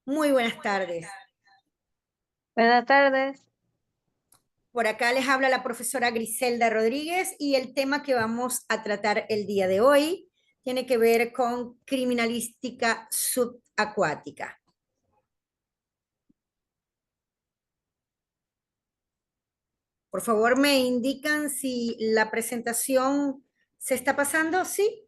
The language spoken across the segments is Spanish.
Muy buenas tardes. Buenas tardes. Por acá les habla la profesora Griselda Rodríguez y el tema que vamos a tratar el día de hoy tiene que ver con criminalística subacuática. Por favor, me indican si la presentación se está pasando. ¿Sí?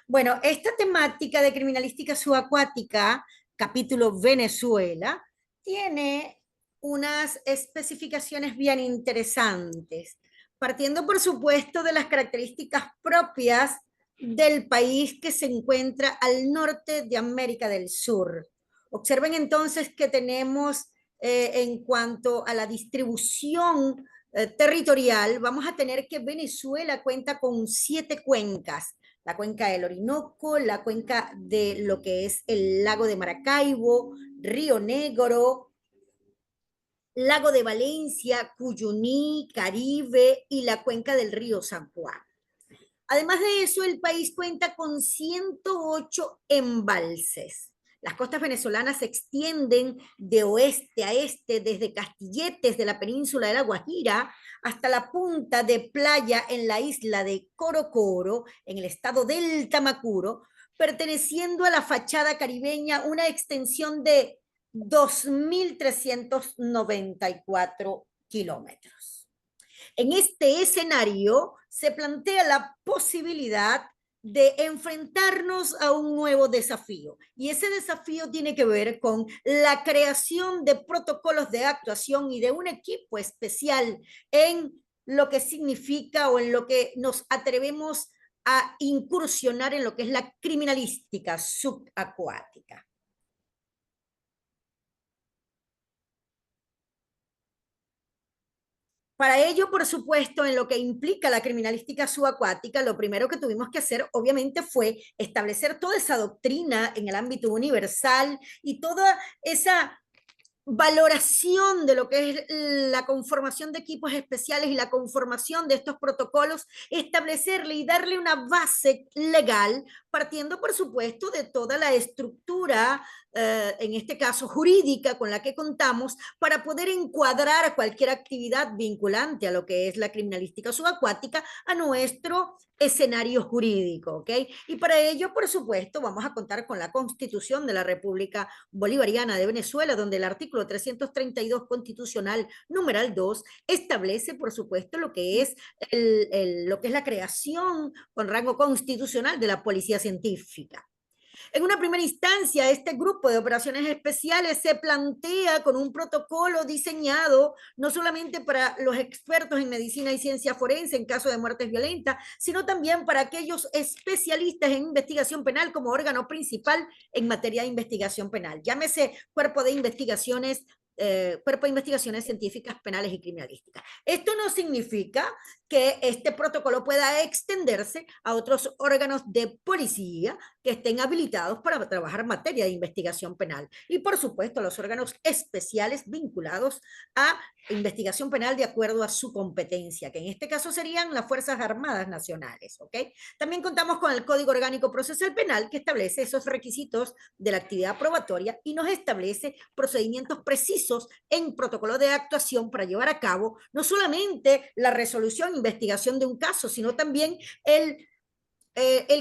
Bueno, esta temática de criminalística subacuática, capítulo Venezuela, tiene unas especificaciones bien interesantes, partiendo por supuesto de las características propias del país que se encuentra al norte de América del Sur. Observen entonces que tenemos en cuanto a la distribución territorial, vamos a tener que Venezuela cuenta con 7 cuencas: la cuenca del Orinoco, la cuenca de lo que es el lago de Maracaibo, Río Negro, lago de Valencia, Cuyuní, Caribe y la cuenca del río San Juan. Además de eso, el país cuenta con 108 embalses. Las costas venezolanas se extienden de oeste a este, desde Castilletes de la península de La Guajira hasta la punta de playa en la isla de Corocoro, en el estado del Tamacuro, perteneciendo a la fachada caribeña, una extensión de 2.394 kilómetros. En este escenario se plantea la posibilidad de enfrentarnos a un nuevo desafío. Y ese desafío tiene que ver con la creación de protocolos de actuación y de un equipo especial en lo que significa o en lo que nos atrevemos a incursionar en lo que es la criminalística subacuática. Para ello, por supuesto, en lo que implica la criminalística subacuática, lo primero que tuvimos que hacer, obviamente, fue establecer toda esa doctrina en el ámbito universal y toda esa valoración de lo que es la conformación de equipos especiales y la conformación de estos protocolos, establecerle y darle una base legal, partiendo, por supuesto, de toda la estructura, en este caso jurídica, con la que contamos, para poder encuadrar cualquier actividad vinculante a lo que es la criminalística subacuática a nuestro escenario jurídico, ¿ok? Y para ello, por supuesto, vamos a contar con la Constitución de la República Bolivariana de Venezuela, donde el artículo 332 constitucional, numeral 2, establece, por supuesto, lo que es, lo que es la creación con rango constitucional de la policía científica. En una primera instancia, este grupo de operaciones especiales se plantea con un protocolo diseñado no solamente para los expertos en medicina y ciencia forense en caso de muertes violentas, sino también para aquellos especialistas en investigación penal como órgano principal en materia de investigación penal. Llámese Cuerpo de Investigaciones Científicas, Penales y Criminalísticas. Esto no significa que este protocolo pueda extenderse a otros órganos de policía que estén habilitados para trabajar en materia de investigación penal. Y por supuesto, los órganos especiales vinculados a investigación penal de acuerdo a su competencia, que en este caso serían las Fuerzas Armadas Nacionales. ¿Ok? También contamos con el Código Orgánico Procesal Penal, que establece esos requisitos de la actividad probatoria y nos establece procedimientos precisos en protocolo de actuación para llevar a cabo no solamente la resolución e investigación de un caso, sino también el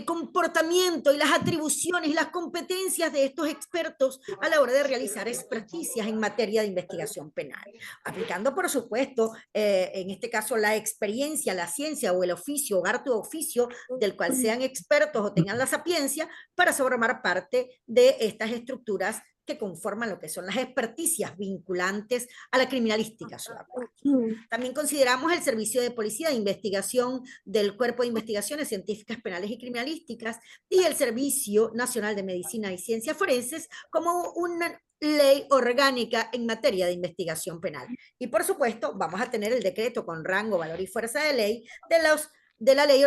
comportamiento y las atribuciones y las competencias de estos expertos a la hora de realizar experticias en materia de investigación penal, aplicando, por supuesto, en este caso, la experiencia, la ciencia o el oficio o arte o oficio del cual sean expertos o tengan la sapiencia para formar parte de estas estructuras que conforman lo que son las experticias vinculantes a la criminalística subacuática. También consideramos el Servicio de Policía de Investigación del Cuerpo de Investigaciones Científicas, Penales y Criminalísticas y el Servicio Nacional de Medicina y Ciencias Forenses como una ley orgánica en materia de investigación penal. Y por supuesto, vamos a tener el decreto con rango, valor y fuerza de ley de la ley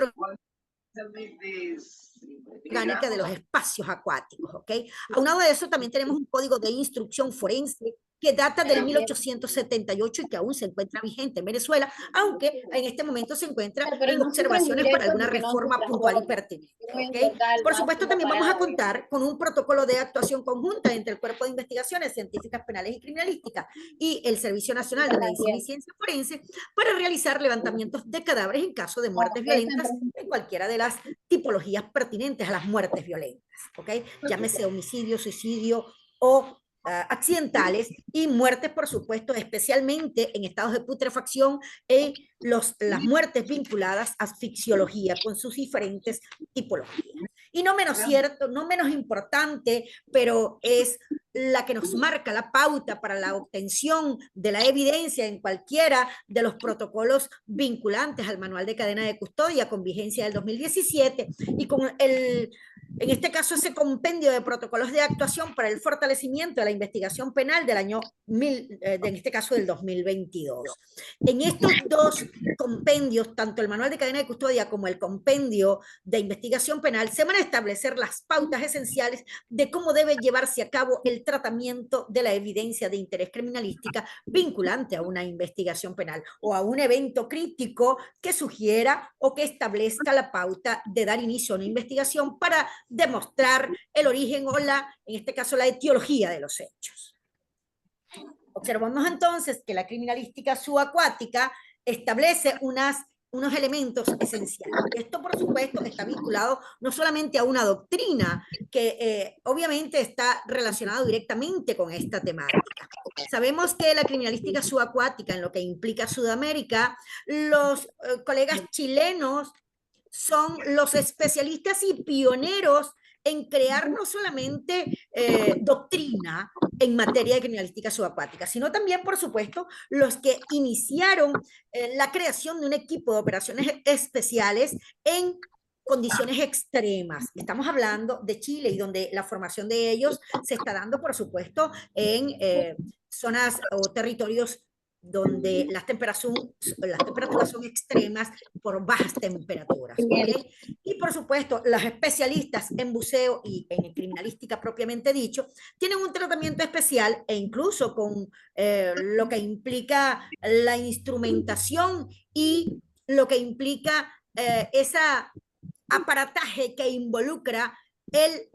orgánica de los espacios acuáticos, ¿ok? Aunado de eso, también tenemos un código de instrucción forense que data del 1878 y que aún se encuentra vigente en Venezuela, aunque en este momento se encuentra en observaciones para alguna reforma puntual y pertinente. ¿Okay? Por supuesto, también vamos a contar con un protocolo de actuación conjunta entre el Cuerpo de Investigaciones Científicas Penales y Criminalísticas y el Servicio Nacional de Medicina y Ciencia Forense para realizar levantamientos de cadáveres en caso de muertes violentas en cualquiera de las tipologías pertinentes a las muertes violentas. ¿Okay? Llámese homicidio, suicidio o accidentales y muertes, por supuesto, especialmente en estados de putrefacción y las muertes vinculadas a asfixiología con sus diferentes tipologías. Y no menos cierto, no menos importante, pero es la que nos marca la pauta para la obtención de la evidencia en cualquiera de los protocolos vinculantes al Manual de Cadena de Custodia con vigencia del 2017 y con en este caso, ese compendio de protocolos de actuación para el fortalecimiento de la investigación penal del año, en este caso, del 2022. En estos dos compendios, tanto el Manual de Cadena de Custodia como el compendio de investigación penal, se van a establecer las pautas esenciales de cómo debe llevarse a cabo el tratamiento de la evidencia de interés criminalística vinculante a una investigación penal o a un evento crítico que sugiera o que establezca la pauta de dar inicio a una investigación para demostrar el origen o en este caso, la etiología de los hechos. Observamos entonces que la criminalística subacuática establece unos elementos esenciales. Esto, por supuesto, está vinculado no solamente a una doctrina que obviamente está relacionado directamente con esta temática. Sabemos que la criminalística subacuática, en lo que implica Sudamérica, los colegas chilenos son los especialistas y pioneros en crear no solamente doctrina en materia de criminalística subacuática, sino también, por supuesto, los que iniciaron la creación de un equipo de operaciones especiales en condiciones extremas. Estamos hablando de Chile y donde la formación de ellos se está dando, por supuesto, en zonas o territorios donde las temperaturas son extremas por bajas temperaturas. ¿Okay? Y por supuesto, los especialistas en buceo y en criminalística propiamente dicho, tienen un tratamiento especial e incluso con lo que implica la instrumentación y lo que implica esa aparataje que involucra el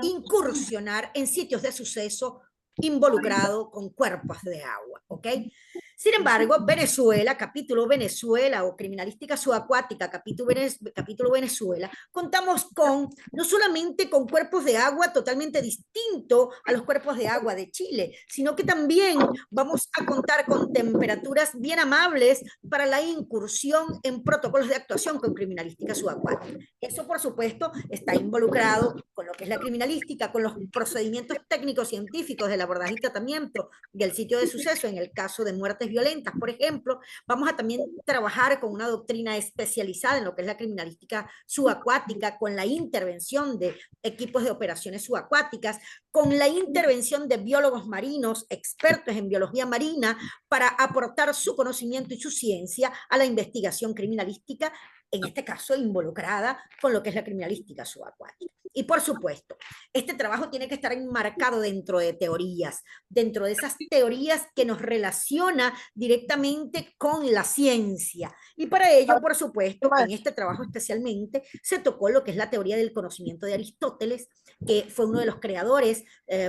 incursionar en sitios de suceso involucrado con cuerpos de agua, ¿ok? Sin embargo, Venezuela, capítulo Venezuela o criminalística subacuática, capítulo Venezuela, contamos con, no solamente con cuerpos de agua totalmente distintos a los cuerpos de agua de Chile, sino que también vamos a contar con temperaturas bien amables para la incursión en protocolos de actuación con criminalística subacuática. Eso, por supuesto, está involucrado con lo que es la criminalística, con los procedimientos técnicos científicos del abordaje y tratamiento del sitio de suceso en el caso de muertes violentas, por ejemplo. Vamos a también trabajar con una doctrina especializada en lo que es la criminalística subacuática, con la intervención de equipos de operaciones subacuáticas, con la intervención de biólogos marinos, expertos en biología marina, para aportar su conocimiento y su ciencia a la investigación criminalística, en este caso involucrada con lo que es la criminalística subacuática. Y por supuesto, este trabajo tiene que estar enmarcado dentro de teorías, dentro de esas teorías que nos relaciona directamente con la ciencia. Y para ello, por supuesto, en este trabajo especialmente se tocó lo que es la teoría del conocimiento de Aristóteles, que fue uno de los creadores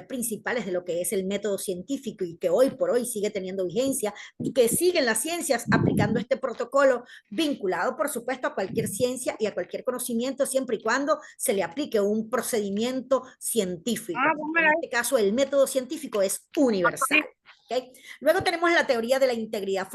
principales de lo que es el método científico y que hoy por hoy sigue teniendo vigencia y que siguen las ciencias aplicando este protocolo vinculado, por supuesto, a cualquier ciencia y a cualquier conocimiento, siempre y cuando se le aplique un procedimiento científico. En este caso, el método científico es universal. ¿Okay? Luego tenemos la teoría de la integridad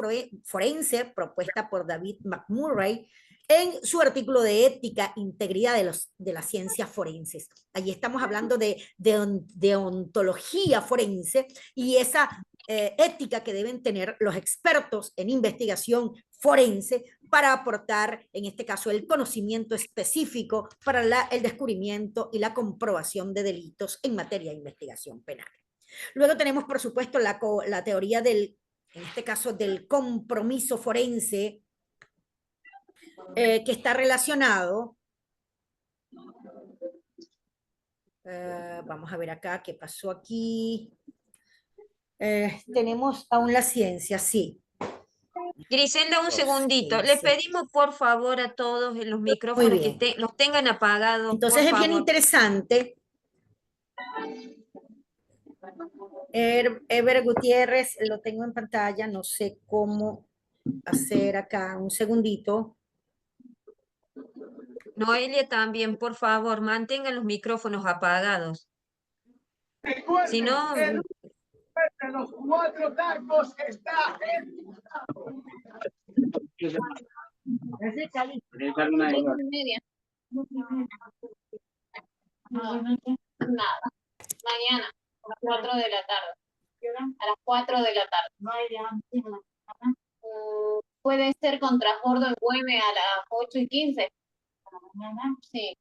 forense propuesta por David McMurray en su artículo de ética, integridad de las ciencias forenses. Allí estamos hablando de ontología forense y esa ética que deben tener los expertos en investigación forense para aportar, en este caso, el conocimiento específico para el descubrimiento y la comprobación de delitos en materia de investigación penal. Luego tenemos, por supuesto, la teoría en este caso, del compromiso forense, que está relacionado. Vamos a ver acá qué pasó aquí. Tenemos aún la ciencia, sí. Griselda, un Dos, segundito. Le 15. pedimos por favor a todos en los Muy micrófonos que bien. los tengan apagados, por Entonces es bien favor. interesante. Ever Gutiérrez, lo tengo en pantalla, no sé cómo hacer acá. Un segundito. Noelia también, por favor, mantengan los micrófonos apagados. Si no, Los 4 tacos está en... Nada. Mañana, a las 4 de la tarde. A las 4 de la tarde. Puede ser con transbordo en Güemes a las 8:15. Sí.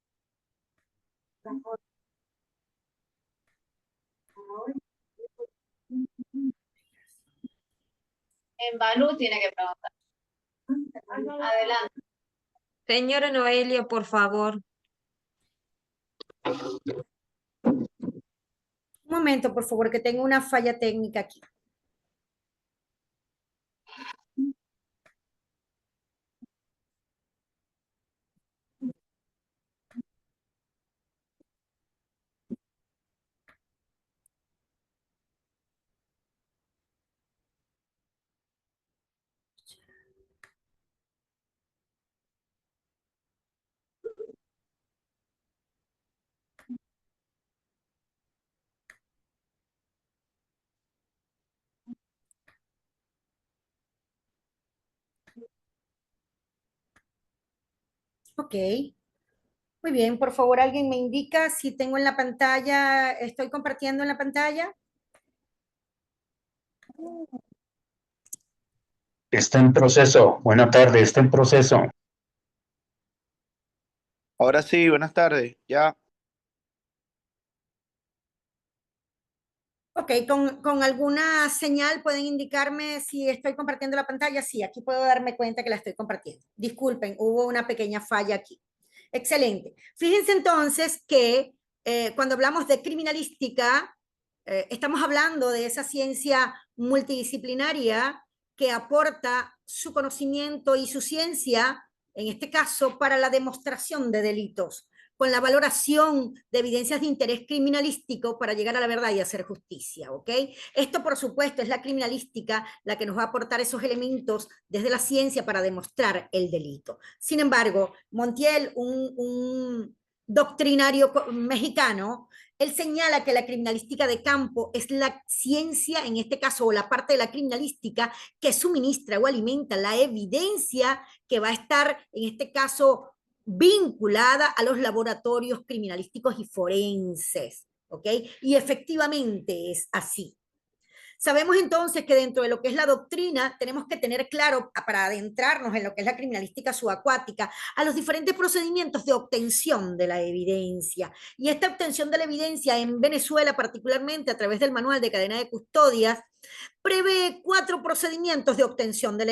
En Balú tiene que preguntar. Adelante. señora Noelia, por favor. Un momento, por favor, que tengo una falla técnica aquí. Ok. Muy bien, por favor, alguien me indica si tengo en la pantalla, estoy compartiendo en la pantalla. Está en proceso. Buenas tardes, está en proceso. Ahora sí, buenas tardes. Ya. Ok, con alguna señal pueden indicarme si estoy compartiendo la pantalla. Sí, aquí puedo darme cuenta que la estoy compartiendo. Disculpen, hubo una pequeña falla aquí. Excelente. Fíjense entonces que cuando hablamos de criminalística, estamos hablando de esa ciencia multidisciplinaria que aporta su conocimiento y su ciencia, en este caso, para la demostración de delitos, con la valoración de evidencias de interés criminalístico para llegar a la verdad y hacer justicia, ¿ok? Esto, por supuesto, es la criminalística la que nos va a aportar esos elementos desde la ciencia para demostrar el delito. Sin embargo, Montiel, un doctrinario mexicano, él señala que la criminalística de campo es la ciencia, en este caso, o la parte de la criminalística que suministra o alimenta la evidencia que va a estar, en este caso, vinculada a los laboratorios criminalísticos y forenses, ¿ok? Y efectivamente es así. Sabemos entonces que dentro de lo que es la doctrina tenemos que tener claro, para adentrarnos en lo que es la criminalística subacuática, a los diferentes procedimientos de obtención de la evidencia. Y esta obtención de la evidencia en Venezuela, particularmente a través del manual de cadena de custodias, prevé 4 procedimientos de obtención de la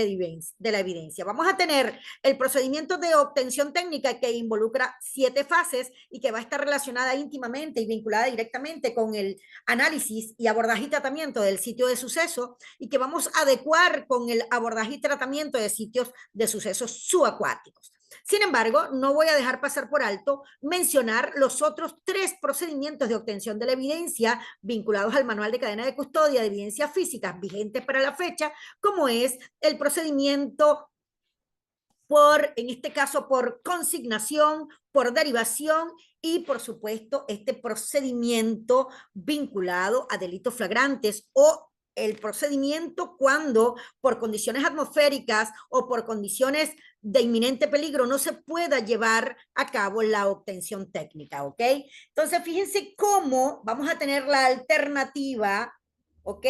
evidencia. Vamos a tener el procedimiento de obtención técnica que involucra 7 fases y que va a estar relacionada íntimamente y vinculada directamente con el análisis y abordaje y tratamiento del sitio de suceso y que vamos a adecuar con el abordaje y tratamiento de sitios de sucesos subacuáticos. Sin embargo, no voy a dejar pasar por alto mencionar los otros 3 procedimientos de obtención de la evidencia vinculados al manual de cadena de custodia de evidencias físicas vigentes para la fecha, como es el procedimiento por, en este caso, por consignación, por derivación y, por supuesto, este procedimiento vinculado a delitos flagrantes o el procedimiento cuando por condiciones atmosféricas o por condiciones de inminente peligro no se pueda llevar a cabo la obtención técnica, ¿ok? Entonces, fíjense cómo vamos a tener la alternativa, ¿ok?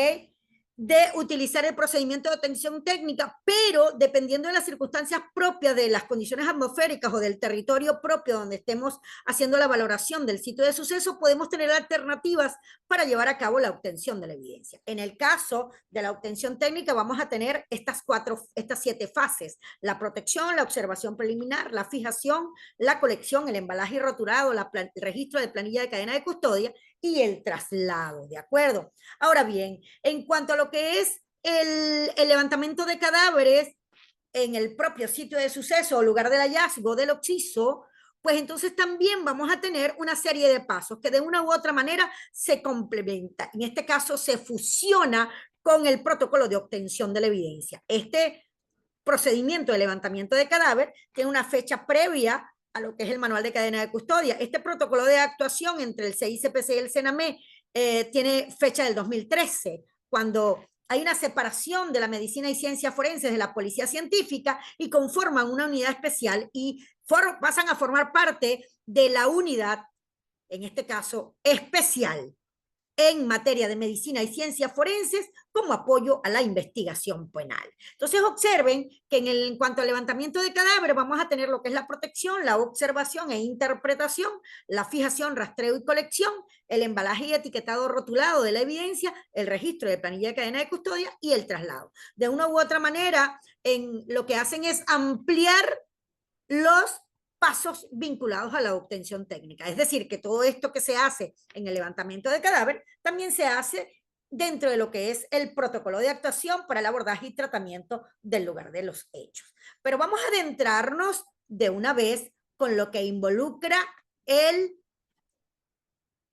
De utilizar el procedimiento de obtención técnica, pero dependiendo de las circunstancias propias de las condiciones atmosféricas o del territorio propio donde estemos haciendo la valoración del sitio de suceso, podemos tener alternativas para llevar a cabo la obtención de la evidencia. En el caso de la obtención técnica vamos a tener estas 7 fases: la protección, la observación preliminar, la fijación, la colección, el embalaje y roturado, el registro de planilla de cadena de custodia y el traslado, ¿de acuerdo? Ahora bien, en cuanto a lo que es el levantamiento de cadáveres en el propio sitio de suceso o lugar del hallazgo del occiso, pues entonces también vamos a tener una serie de pasos que de una u otra manera se complementan. En este caso se fusiona con el protocolo de obtención de la evidencia. Este procedimiento de levantamiento de cadáver tiene una fecha previa a lo que es el manual de cadena de custodia. Este protocolo de actuación entre el CICPC y el CENAME tiene fecha del 2013, cuando hay una separación de la medicina y ciencias forenses de la policía científica y conforman una unidad especial y pasan a formar parte de la unidad, en este caso, especial en materia de medicina y ciencias forenses como apoyo a la investigación penal. Entonces observen que en cuanto al levantamiento de cadáveres vamos a tener lo que es la protección, la observación e interpretación, la fijación, rastreo y colección, el embalaje y etiquetado rotulado de la evidencia, el registro de planilla de cadena de custodia y el traslado. De una u otra manera, lo que hacen es ampliar los pasos vinculados a la obtención técnica. Es decir, que todo esto que se hace en el levantamiento de cadáver también se hace dentro de lo que es el protocolo de actuación para el abordaje y tratamiento del lugar de los hechos. Pero vamos a adentrarnos de una vez con lo que involucra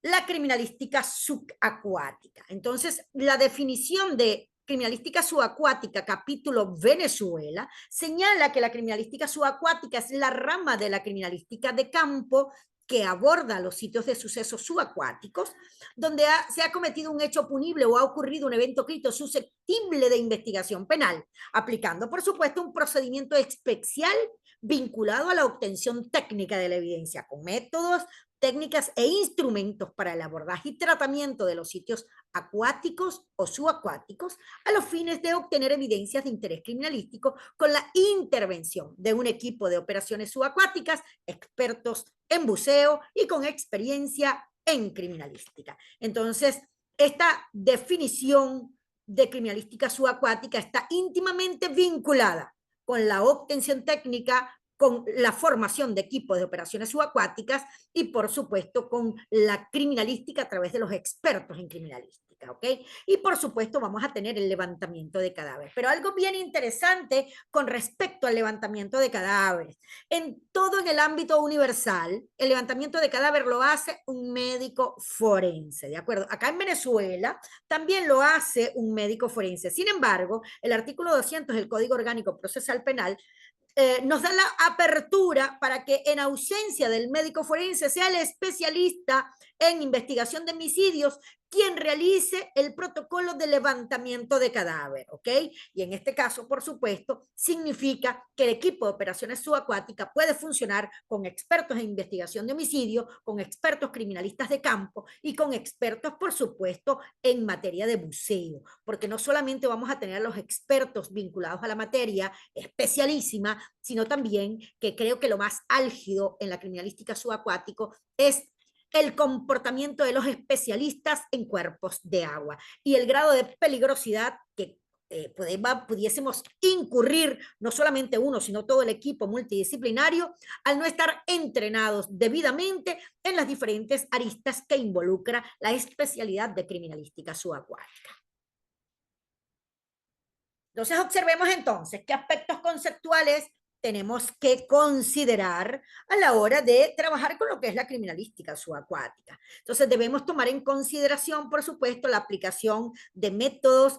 la criminalística subacuática. Entonces, la definición de criminalística subacuática, capítulo Venezuela, señala que la criminalística subacuática es la rama de la criminalística de campo que aborda los sitios de sucesos subacuáticos, donde se ha cometido un hecho punible o ha ocurrido un evento crítico susceptible de investigación penal, aplicando, por supuesto, un procedimiento especial vinculado a la obtención técnica de la evidencia, con métodos, técnicas e instrumentos para el abordaje y tratamiento de los sitios acuáticos o subacuáticos a los fines de obtener evidencias de interés criminalístico con la intervención de un equipo de operaciones subacuáticas, expertos en buceo y con experiencia en criminalística. Entonces, esta definición de criminalística subacuática está íntimamente vinculada con la obtención técnica, con la formación de equipos de operaciones subacuáticas y, por supuesto, con la criminalística a través de los expertos en criminalística, ¿ok? Y, por supuesto, vamos a tener el levantamiento de cadáveres. Pero algo bien interesante con respecto al levantamiento de cadáveres. En el ámbito universal, el levantamiento de cadáver lo hace un médico forense, ¿de acuerdo? Acá en Venezuela también lo hace un médico forense. Sin embargo, el artículo 200 del Código Orgánico Procesal Penal nos da la apertura para que en ausencia del médico forense sea el especialista en investigación de homicidios quien realice el protocolo de levantamiento de cadáver, ¿ok? Y en este caso, por supuesto, significa que el equipo de operaciones subacuáticas puede funcionar con expertos en investigación de homicidio, con expertos criminalistas de campo y con expertos, por supuesto, en materia de buceo, porque no solamente vamos a tener a los expertos vinculados a la materia especialísima, sino también que creo que lo más álgido en la criminalística subacuático es el comportamiento de los especialistas en cuerpos de agua y el grado de peligrosidad que pudiésemos incurrir, no solamente uno, sino todo el equipo multidisciplinario, al no estar entrenados debidamente en las diferentes aristas que involucra la especialidad de criminalística subacuática. Entonces, observemos entonces qué aspectos conceptuales tenemos que considerar a la hora de trabajar con lo que es la criminalística subacuática. Entonces debemos tomar en consideración, por supuesto, la aplicación de métodos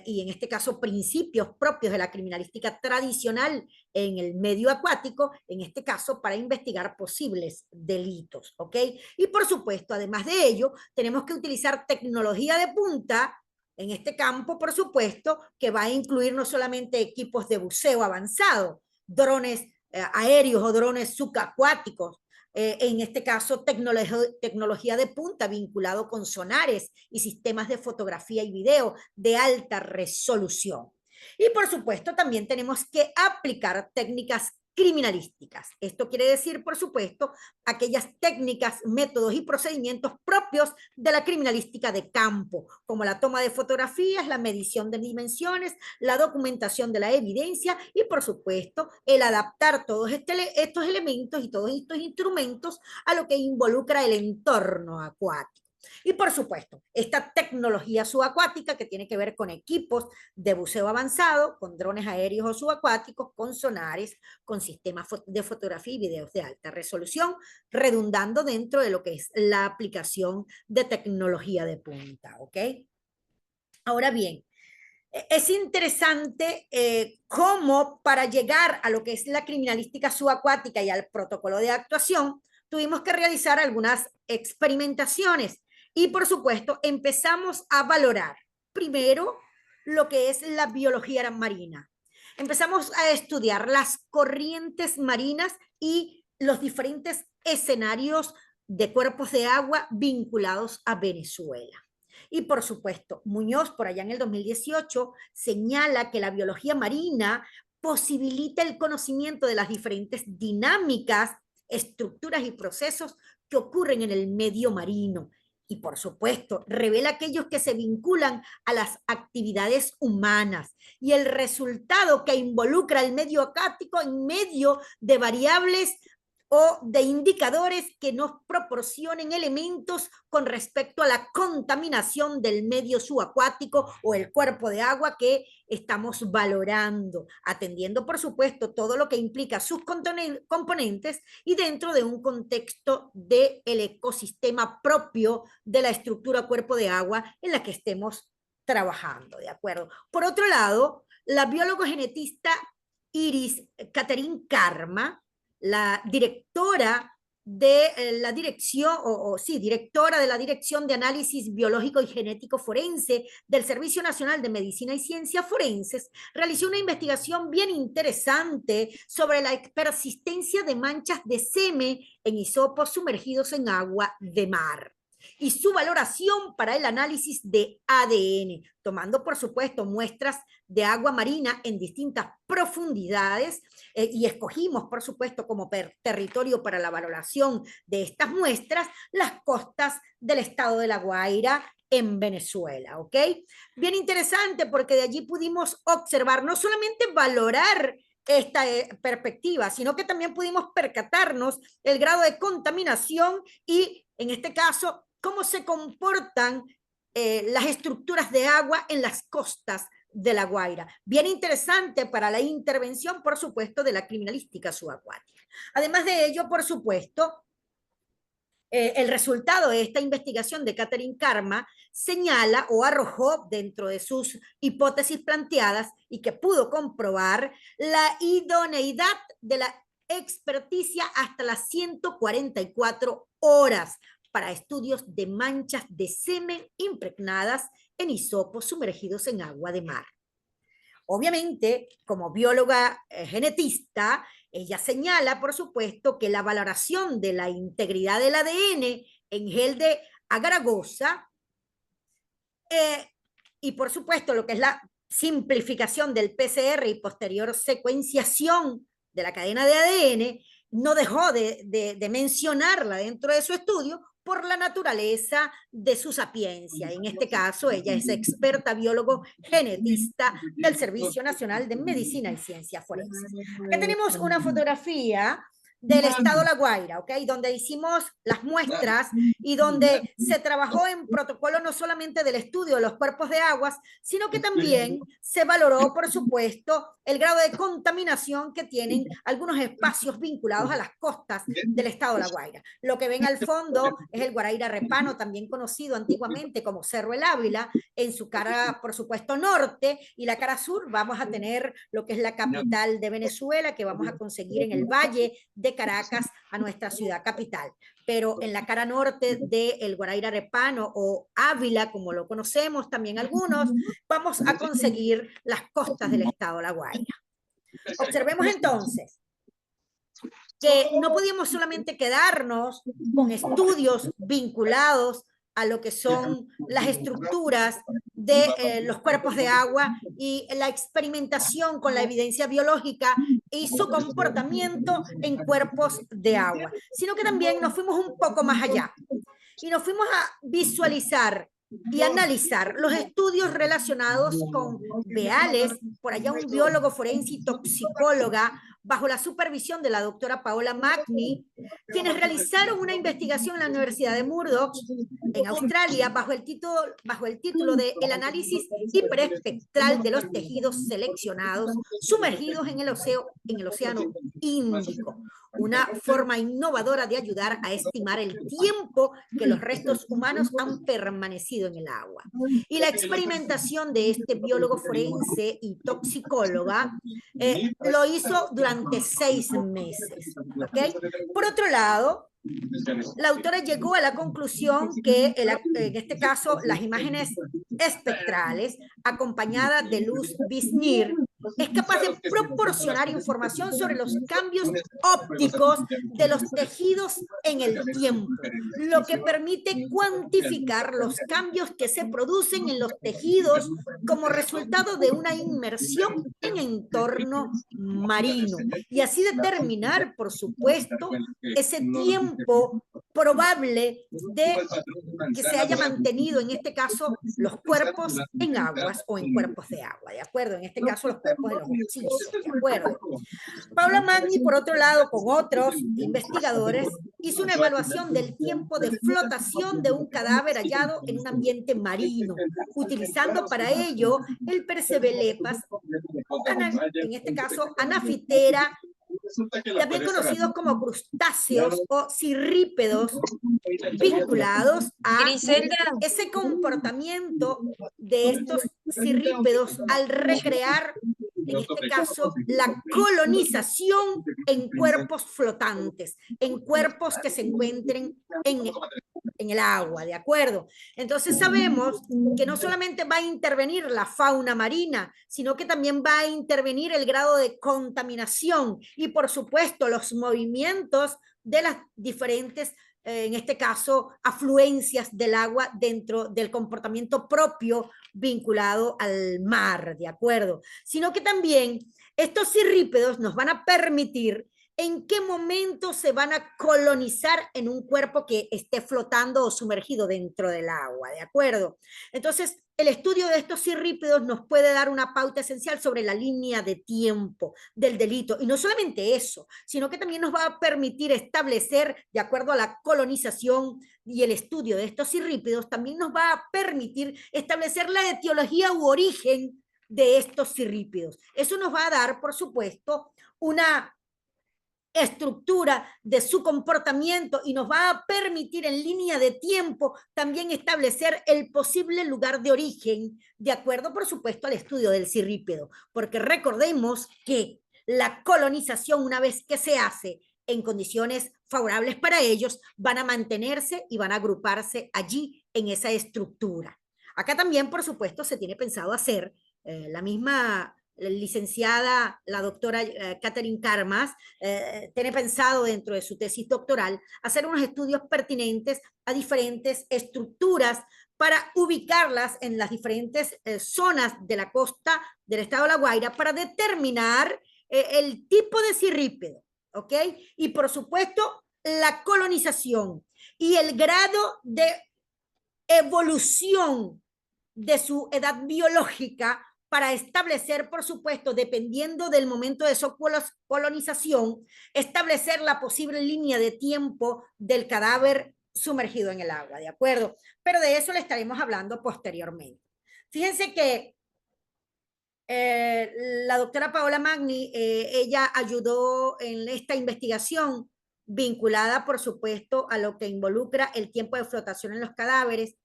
y en este caso principios propios de la criminalística tradicional en el medio acuático, en este caso para investigar posibles delitos, ¿ok? Y por supuesto, además de ello, tenemos que utilizar tecnología de punta en este campo, por supuesto, que va a incluir no solamente equipos de buceo avanzado, drones aéreos o drones subacuáticos, en este caso tecnología de punta vinculado con sonares y sistemas de fotografía y video de alta resolución. Y por supuesto también tenemos que aplicar técnicas criminalísticas. Esto quiere decir, por supuesto, aquellas técnicas, métodos y procedimientos propios de la criminalística de campo, como la toma de fotografías, la medición de dimensiones, la documentación de la evidencia y, por supuesto, el adaptar todos estos elementos y todos estos instrumentos a lo que involucra el entorno acuático. Y por supuesto, esta tecnología subacuática que tiene que ver con equipos de buceo avanzado, con drones aéreos o subacuáticos, con sonares, con sistemas de fotografía y videos de alta resolución, redundando dentro de lo que es la aplicación de tecnología de punta, ¿ok? Ahora bien, es interesante cómo para llegar a lo que es la criminalística subacuática y al protocolo de actuación, tuvimos que realizar algunas experimentaciones y por supuesto empezamos a valorar primero lo que es la biología marina. Empezamos a estudiar las corrientes marinas y los diferentes escenarios de cuerpos de agua vinculados a Venezuela. Y por supuesto, Muñoz, por allá en el 2018, señala que la biología marina posibilita el conocimiento de las diferentes dinámicas, estructuras y procesos que ocurren en el medio marino. Y por supuesto, revela aquellos que se vinculan a las actividades humanas y el resultado que involucra el medio acuático en medio de variables o de indicadores que nos proporcionen elementos con respecto a la contaminación del medio subacuático o el cuerpo de agua que estamos valorando, atendiendo por supuesto todo lo que implica sus componentes y dentro de un contexto del ecosistema propio de la estructura cuerpo de agua en la que estemos trabajando, ¿de acuerdo? Por otro lado, la biólogo genetista Iris Catherine Karma, la directora de la dirección, directora de la Dirección de Análisis Biológico y Genético Forense del Servicio Nacional de Medicina y Ciencias Forenses, realizó una investigación bien interesante sobre la persistencia de manchas de semen en hisopos sumergidos en agua de mar y su valoración para el análisis de ADN, tomando por supuesto muestras de agua marina en distintas profundidades y escogimos por supuesto como territorio para la valoración de estas muestras las costas del estado de La Guaira en Venezuela, ¿ok? Bien interesante porque de allí pudimos observar, no solamente valorar esta perspectiva, sino que también pudimos percatarnos el grado de contaminación y en este caso cómo se comportan las estructuras de agua en las costas de La Guaira. Bien interesante para la intervención, por supuesto, de la criminalística subacuática. Además de ello, por supuesto, el resultado de esta investigación de Catherine Karma señala o arrojó dentro de sus hipótesis planteadas y que pudo comprobar la idoneidad de la experticia hasta las 144 horas para estudios de manchas de semen impregnadas en hisopos sumergidos en agua de mar. Obviamente, como bióloga genetista, ella señala, por supuesto, que la valoración de la integridad del ADN en gel de agaragosa y, por supuesto, lo que es la simplificación del PCR y posterior secuenciación de la cadena de ADN, no dejó de mencionarla dentro de su estudio por la naturaleza de su sapiencia. En este caso, ella es experta biólogo genetista del Servicio Nacional de Medicina y Ciencias Forenses. Aquí tenemos una fotografía del estado La Guaira, ¿ok? Donde hicimos las muestras y donde se trabajó en protocolo no solamente del estudio de los cuerpos de aguas, sino que también se valoró, por supuesto, el grado de contaminación que tienen algunos espacios vinculados a las costas del estado La Guaira. Lo que ven al fondo es el Guaraíra Repano, también conocido antiguamente como Cerro El Ávila, en su cara, por supuesto, norte, y la cara sur vamos a tener lo que es la capital de Venezuela, que vamos a conseguir en el valle de Caracas a nuestra ciudad capital. Pero en la cara norte del Guaraíra Repano o Ávila, como lo conocemos también algunos, vamos a conseguir las costas del estado La Guaira. Observemos entonces que no podíamos solamente quedarnos con estudios vinculados a lo que son las estructuras de los cuerpos de agua y la experimentación con la evidencia biológica y su comportamiento en cuerpos de agua, sino que también nos fuimos un poco más allá y nos fuimos a visualizar y analizar los estudios relacionados con veales, por allá un biólogo forense y toxicóloga, bajo la supervisión de la doctora Paola Magni, quienes realizaron una investigación en la Universidad de Murdoch, en Australia, bajo el título de El análisis hiperespectral de los tejidos seleccionados sumergidos en el océano Índico, una forma innovadora de ayudar a estimar el tiempo que los restos humanos han permanecido en el agua. Y la experimentación de este biólogo forense y toxicóloga lo hizo durante 6 meses. ¿Okay? Por otro lado, la autora llegó a la conclusión que en este caso las imágenes espectrales acompañadas de luz Bisnir es capaz de proporcionar información sobre los cambios ópticos de los tejidos en el tiempo, lo que permite cuantificar los cambios que se producen en los tejidos como resultado de una inmersión en entorno marino, y así determinar, por supuesto, ese tiempo probable de que se haya mantenido, en este caso, los cuerpos en aguas o en cuerpos de agua, ¿de acuerdo? En este caso, los cuerpos de los occisos, ¿de acuerdo? Paola Magni, por otro lado, con otros investigadores, hizo una evaluación del tiempo de flotación de un cadáver hallado en un ambiente marino, utilizando para ello el Persebelepas, en este caso, Anaphytera, también conocidos como crustáceos o cirrípedos, vinculados a Griselda, ese comportamiento de estos cirrípedos al recrear, en este caso, la colonización en cuerpos flotantes, en cuerpos que se encuentren en el agua, ¿de acuerdo? Entonces sabemos que no solamente va a intervenir la fauna marina, sino que también va a intervenir el grado de contaminación y, por supuesto, los movimientos de las diferentes, en este caso, afluencias del agua dentro del comportamiento propio vinculado al mar, ¿de acuerdo? Sino que también estos cirrípedos nos van a permitir en qué momento se van a colonizar en un cuerpo que esté flotando o sumergido dentro del agua, ¿de acuerdo? Entonces, el estudio de estos cirrípedos nos puede dar una pauta esencial sobre la línea de tiempo del delito. Y no solamente eso, sino que también nos va a permitir establecer, de acuerdo a la colonización y el estudio de estos cirrípedos, también nos va a permitir establecer la etiología u origen de estos cirrípedos. Eso nos va a dar, por supuesto, una estructura de su comportamiento y nos va a permitir en línea de tiempo también establecer el posible lugar de origen, de acuerdo, por supuesto, al estudio del cirrípedo, porque recordemos que la colonización, una vez que se hace en condiciones favorables para ellos, van a mantenerse y van a agruparse allí en esa estructura. Acá también, por supuesto, se tiene pensado hacer la misma licenciada, la doctora Catherine Karmas, tiene pensado dentro de su tesis doctoral hacer unos estudios pertinentes a diferentes estructuras para ubicarlas en las diferentes zonas de la costa del estado de La Guaira para determinar el tipo de cirrípedo, ¿ok? Y por supuesto la colonización y el grado de evolución de su edad biológica para establecer, por supuesto, dependiendo del momento de su colonización, establecer la posible línea de tiempo del cadáver sumergido en el agua, ¿de acuerdo? Pero de eso le estaremos hablando posteriormente. Fíjense que la doctora Paola Magni, ella ayudó en esta investigación vinculada, por supuesto, a lo que involucra el tiempo de flotación en los cadáveres,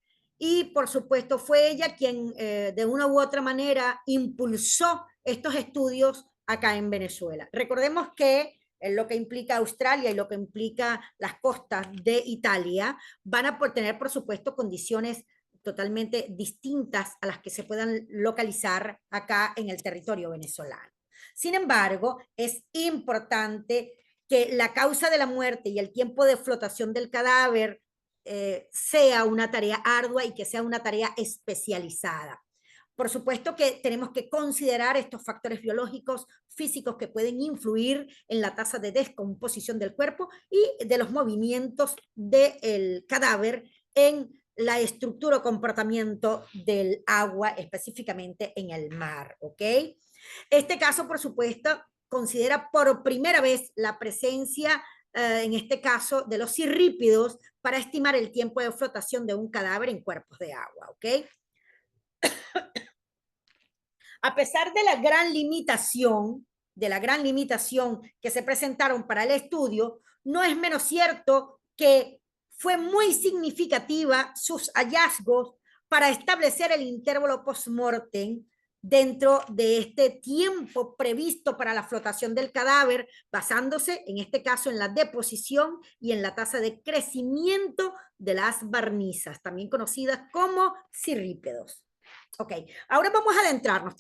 y por supuesto fue ella quien de una u otra manera impulsó estos estudios acá en Venezuela. Recordemos que lo que implica Australia y lo que implica las costas de Italia van a tener, por supuesto, condiciones totalmente distintas a las que se puedan localizar acá en el territorio venezolano. Sin embargo, es importante que la causa de la muerte y el tiempo de flotación del cadáver sea una tarea ardua y que sea una tarea especializada. Por supuesto que tenemos que considerar estos factores biológicos, físicos que pueden influir en la tasa de descomposición del cuerpo y de los movimientos del cadáver en la estructura o comportamiento del agua, específicamente en el mar, ¿ok? Este caso, por supuesto, considera por primera vez la presencia, en este caso, de los cirrípidos para estimar el tiempo de flotación de un cadáver en cuerpos de agua, ¿ok? A pesar de la gran limitación que se presentaron para el estudio, no es menos cierto que fue muy significativa sus hallazgos para establecer el intervalo post-mortem dentro de este tiempo previsto para la flotación del cadáver, basándose en este caso en la deposición y en la tasa de crecimiento de las barnizas, también conocidas como cirrípedos. Ok, ahora vamos a adentrarnos,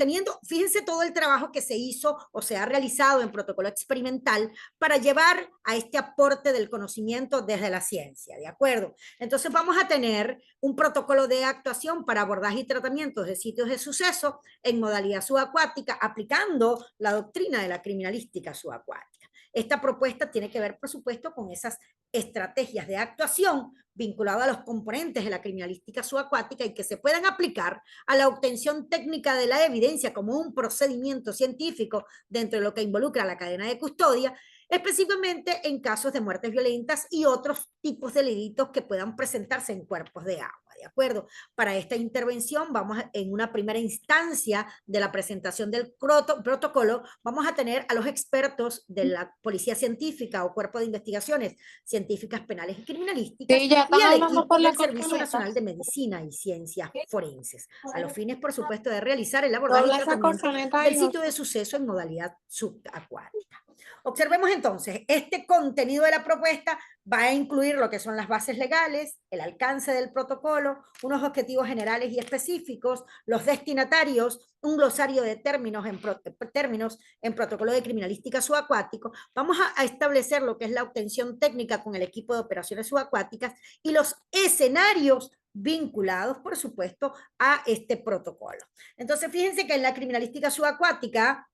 fíjense todo el trabajo que se hizo o se ha realizado en protocolo experimental para llevar a este aporte del conocimiento desde la ciencia, ¿de acuerdo? Entonces vamos a tener un protocolo de actuación para abordaje y tratamiento de sitios de suceso en modalidad subacuática, aplicando la doctrina de la criminalística subacuática. Esta propuesta tiene que ver, por supuesto, con esas estrategias de actuación vinculadas a los componentes de la criminalística subacuática y que se puedan aplicar a la obtención técnica de la evidencia como un procedimiento científico dentro de lo que involucra la cadena de custodia, específicamente en casos de muertes violentas y otros tipos de delitos que puedan presentarse en cuerpos de agua. ¿De acuerdo? Para esta intervención en una primera instancia de la presentación del protocolo, vamos a tener a los expertos de la Policía Científica o Cuerpo de Investigaciones Científicas Penales y Criminalísticas y al equipo del Servicio Nacional de Medicina y Ciencias Forenses, a los fines, por supuesto, de realizar el abordaje y tratamiento del sitio de suceso en modalidad subacuática. Observemos entonces, este contenido de la propuesta va a incluir lo que son las bases legales, el alcance del protocolo, unos objetivos generales y específicos, los destinatarios, un glosario de términos en protocolo de criminalística subacuático. Vamos a establecer lo que es la obtención técnica con el equipo de operaciones subacuáticas y los escenarios vinculados, por supuesto, a este protocolo. Entonces, fíjense que en la criminalística subacuática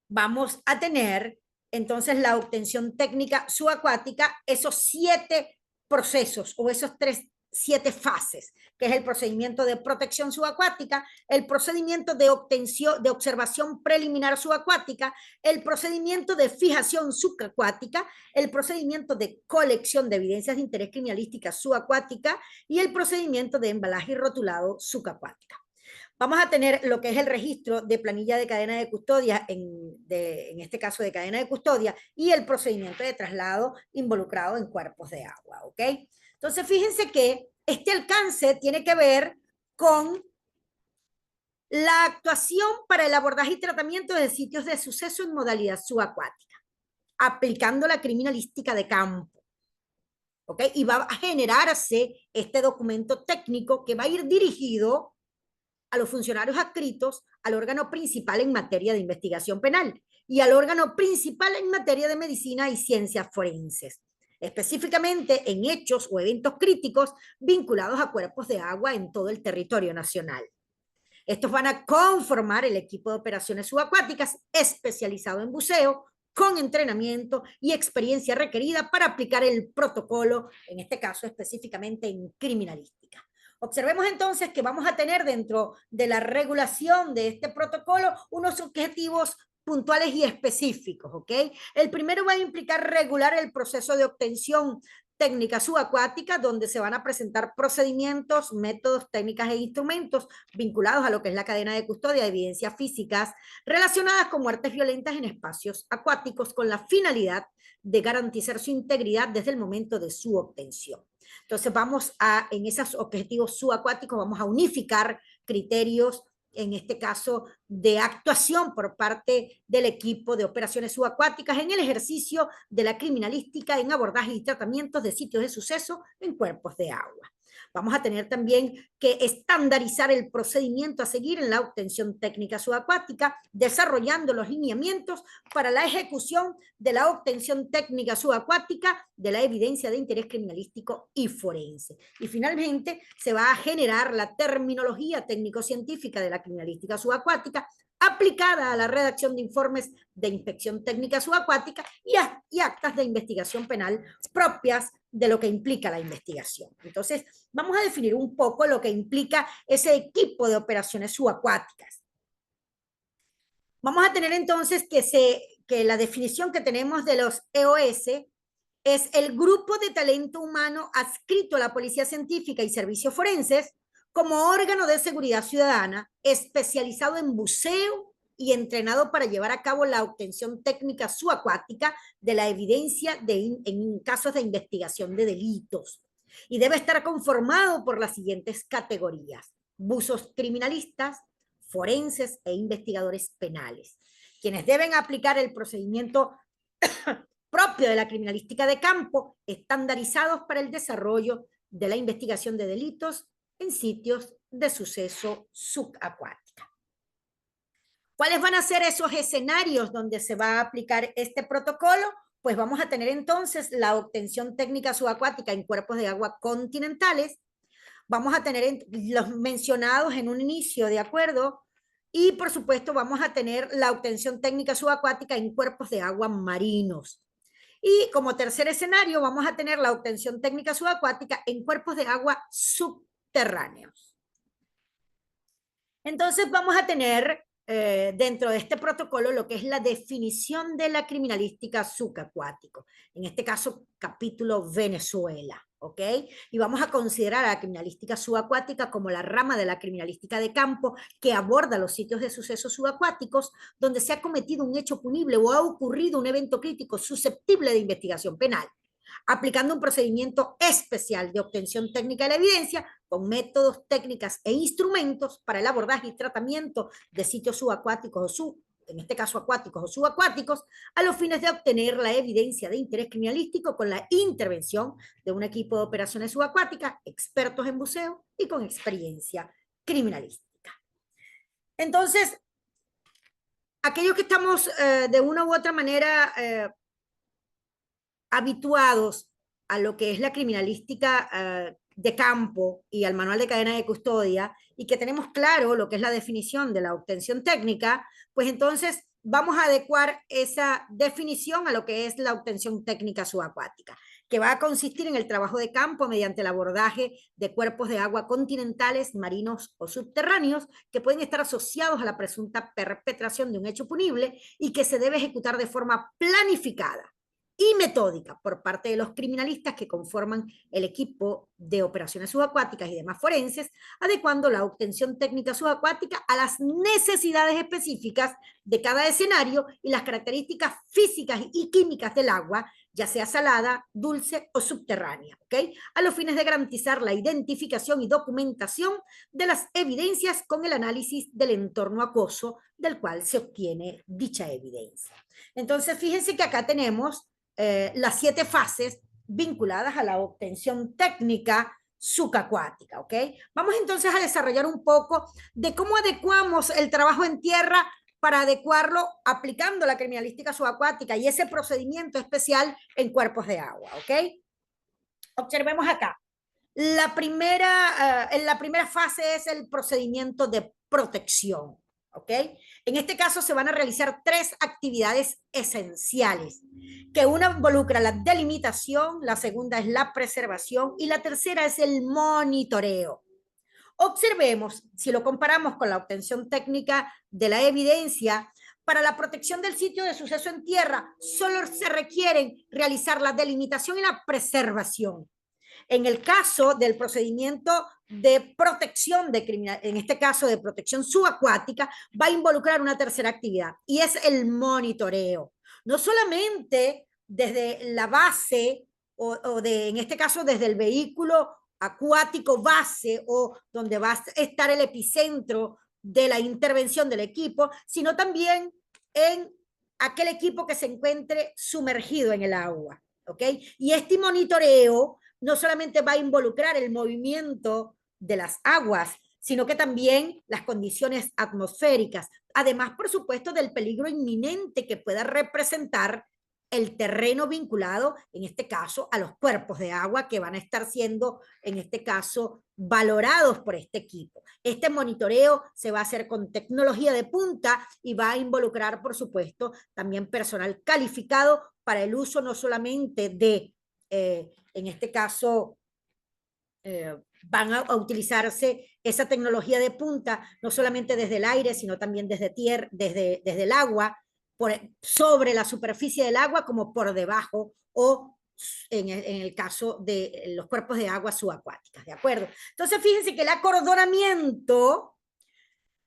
vamos a tener entonces la obtención técnica subacuática, esos 7 procesos o esos 7 fases, que es el procedimiento de protección subacuática, el procedimiento de observación preliminar subacuática, el procedimiento de fijación subacuática, el procedimiento de colección de evidencias de interés criminalística subacuática y el procedimiento de embalaje y rotulado subacuática. Vamos a tener lo que es el registro de planilla de cadena de custodia, en este caso de cadena de custodia, y el procedimiento de traslado involucrado en cuerpos de agua, ¿ok? Entonces, fíjense que este alcance tiene que ver con la actuación para el abordaje y tratamiento de sitios de suceso en modalidad subacuática, aplicando la criminalística de campo, ¿ok? Y va a generarse este documento técnico que va a ir dirigido a los funcionarios adscritos al órgano principal en materia de investigación penal y al órgano principal en materia de medicina y ciencias forenses, específicamente en hechos o eventos críticos vinculados a cuerpos de agua en todo el territorio nacional. Estos van a conformar el equipo de operaciones subacuáticas especializado en buceo, con entrenamiento y experiencia requerida para aplicar el protocolo, en este caso específicamente en criminalística. Observemos entonces que vamos a tener dentro de la regulación de este protocolo unos objetivos puntuales y específicos, ¿ok? El primero va a implicar regular el proceso de obtención técnica subacuática, donde se van a presentar procedimientos, métodos, técnicas e instrumentos vinculados a lo que es la cadena de custodia de evidencias físicas relacionadas con muertes violentas en espacios acuáticos con la finalidad de garantizar su integridad desde el momento de su obtención. Entonces en esos objetivos subacuáticos vamos a unificar criterios, en este caso de actuación por parte del equipo de operaciones subacuáticas en el ejercicio de la criminalística en abordaje y tratamientos de sitios de suceso en cuerpos de agua. Vamos a tener también que estandarizar el procedimiento a seguir en la obtención técnica subacuática, desarrollando los lineamientos para la ejecución de la obtención técnica subacuática de la evidencia de interés criminalístico y forense. Y finalmente se va a generar la terminología técnico-científica de la criminalística subacuática aplicada a la redacción de informes de inspección técnica subacuática y actas de investigación penal propias de lo que implica la investigación. Entonces, vamos a definir un poco lo que implica ese equipo de operaciones subacuáticas. Vamos a tener entonces que la definición que tenemos de los EOS es el grupo de talento humano adscrito a la Policía Científica y Servicios Forenses como órgano de seguridad ciudadana especializado en buceo y entrenado para llevar a cabo la obtención técnica subacuática de la evidencia en casos de investigación de delitos. Y debe estar conformado por las siguientes categorías: buzos criminalistas, forenses e investigadores penales, quienes deben aplicar el procedimiento propio de la criminalística de campo, estandarizados para el desarrollo de la investigación de delitos en sitios de suceso subacuática. ¿Cuáles van a ser esos escenarios donde se va a aplicar este protocolo? Pues vamos a tener entonces la obtención técnica subacuática en cuerpos de agua continentales. Vamos a tener los mencionados en un inicio, ¿de acuerdo? Y por supuesto vamos a tener la obtención técnica subacuática en cuerpos de agua marinos. Y como tercer escenario vamos a tener la obtención técnica subacuática en cuerpos de agua subterráneos. Entonces vamos a tener dentro de este protocolo lo que es la definición de la criminalística subacuático, en este caso capítulo Venezuela, ¿ok? Y vamos a considerar a la criminalística subacuática como la rama de la criminalística de campo que aborda los sitios de sucesos subacuáticos donde se ha cometido un hecho punible o ha ocurrido un evento crítico susceptible de investigación penal, aplicando un procedimiento especial de obtención técnica de la evidencia con métodos, técnicas e instrumentos para el abordaje y tratamiento de sitios subacuáticos en este caso acuáticos o subacuáticos, a los fines de obtener la evidencia de interés criminalístico con la intervención de un equipo de operaciones subacuáticas, expertos en buceo y con experiencia criminalística. Entonces, aquellos que estamos de una u otra manera habituados a lo que es la criminalística de campo y al manual de cadena de custodia, y que tenemos claro lo que es la definición de la obtención técnica, pues entonces vamos a adecuar esa definición a lo que es la obtención técnica subacuática, que va a consistir en el trabajo de campo mediante el abordaje de cuerpos de agua continentales, marinos o subterráneos, que pueden estar asociados a la presunta perpetración de un hecho punible y que se debe ejecutar de forma planificada y metódica por parte de los criminalistas que conforman el equipo de operaciones subacuáticas y demás forenses, adecuando la obtención técnica subacuática a las necesidades específicas de cada escenario y las características físicas y químicas del agua, ya sea salada, dulce o subterránea, ¿ok? A los fines de garantizar la identificación y documentación de las evidencias con el análisis del entorno acuoso del cual se obtiene dicha evidencia. Entonces, fíjense que acá tenemos las 7 fases vinculadas a la obtención técnica subacuática, ¿ok? Vamos entonces a desarrollar un poco de cómo adecuamos el trabajo en tierra para adecuarlo aplicando la criminalística subacuática y ese procedimiento especial en cuerpos de agua, ¿ok? Observemos acá. En la primera fase es el procedimiento de protección, ¿ok? En este caso se van a realizar 3 actividades esenciales, que una involucra la delimitación, la segunda es la preservación y la tercera es el monitoreo. Observemos, si lo comparamos con la obtención técnica de la evidencia, para la protección del sitio de suceso en tierra, solo se requieren realizar la delimitación y la preservación. En el caso del procedimiento de protección en este caso de protección subacuática, va a involucrar una tercera actividad y es el monitoreo. No solamente desde la base en este caso desde el vehículo acuático base o donde va a estar el epicentro de la intervención del equipo, sino también en aquel equipo que se encuentre sumergido en el agua, ¿ok? Y este monitoreo no solamente va a involucrar el movimiento de las aguas, sino que también las condiciones atmosféricas, además, por supuesto, del peligro inminente que pueda representar el terreno vinculado, en este caso, a los cuerpos de agua que van a estar siendo, en este caso, valorados por este equipo. Este monitoreo se va a hacer con tecnología de punta y va a involucrar, por supuesto, también personal calificado para el uso no solamente de, en este caso, van a utilizarse esa tecnología de punta, no solamente desde el aire, sino también desde tierra, desde el agua, sobre la superficie del agua como por debajo o en el caso de los cuerpos de agua subacuáticas, ¿de acuerdo? Entonces, fíjense que el acordonamiento,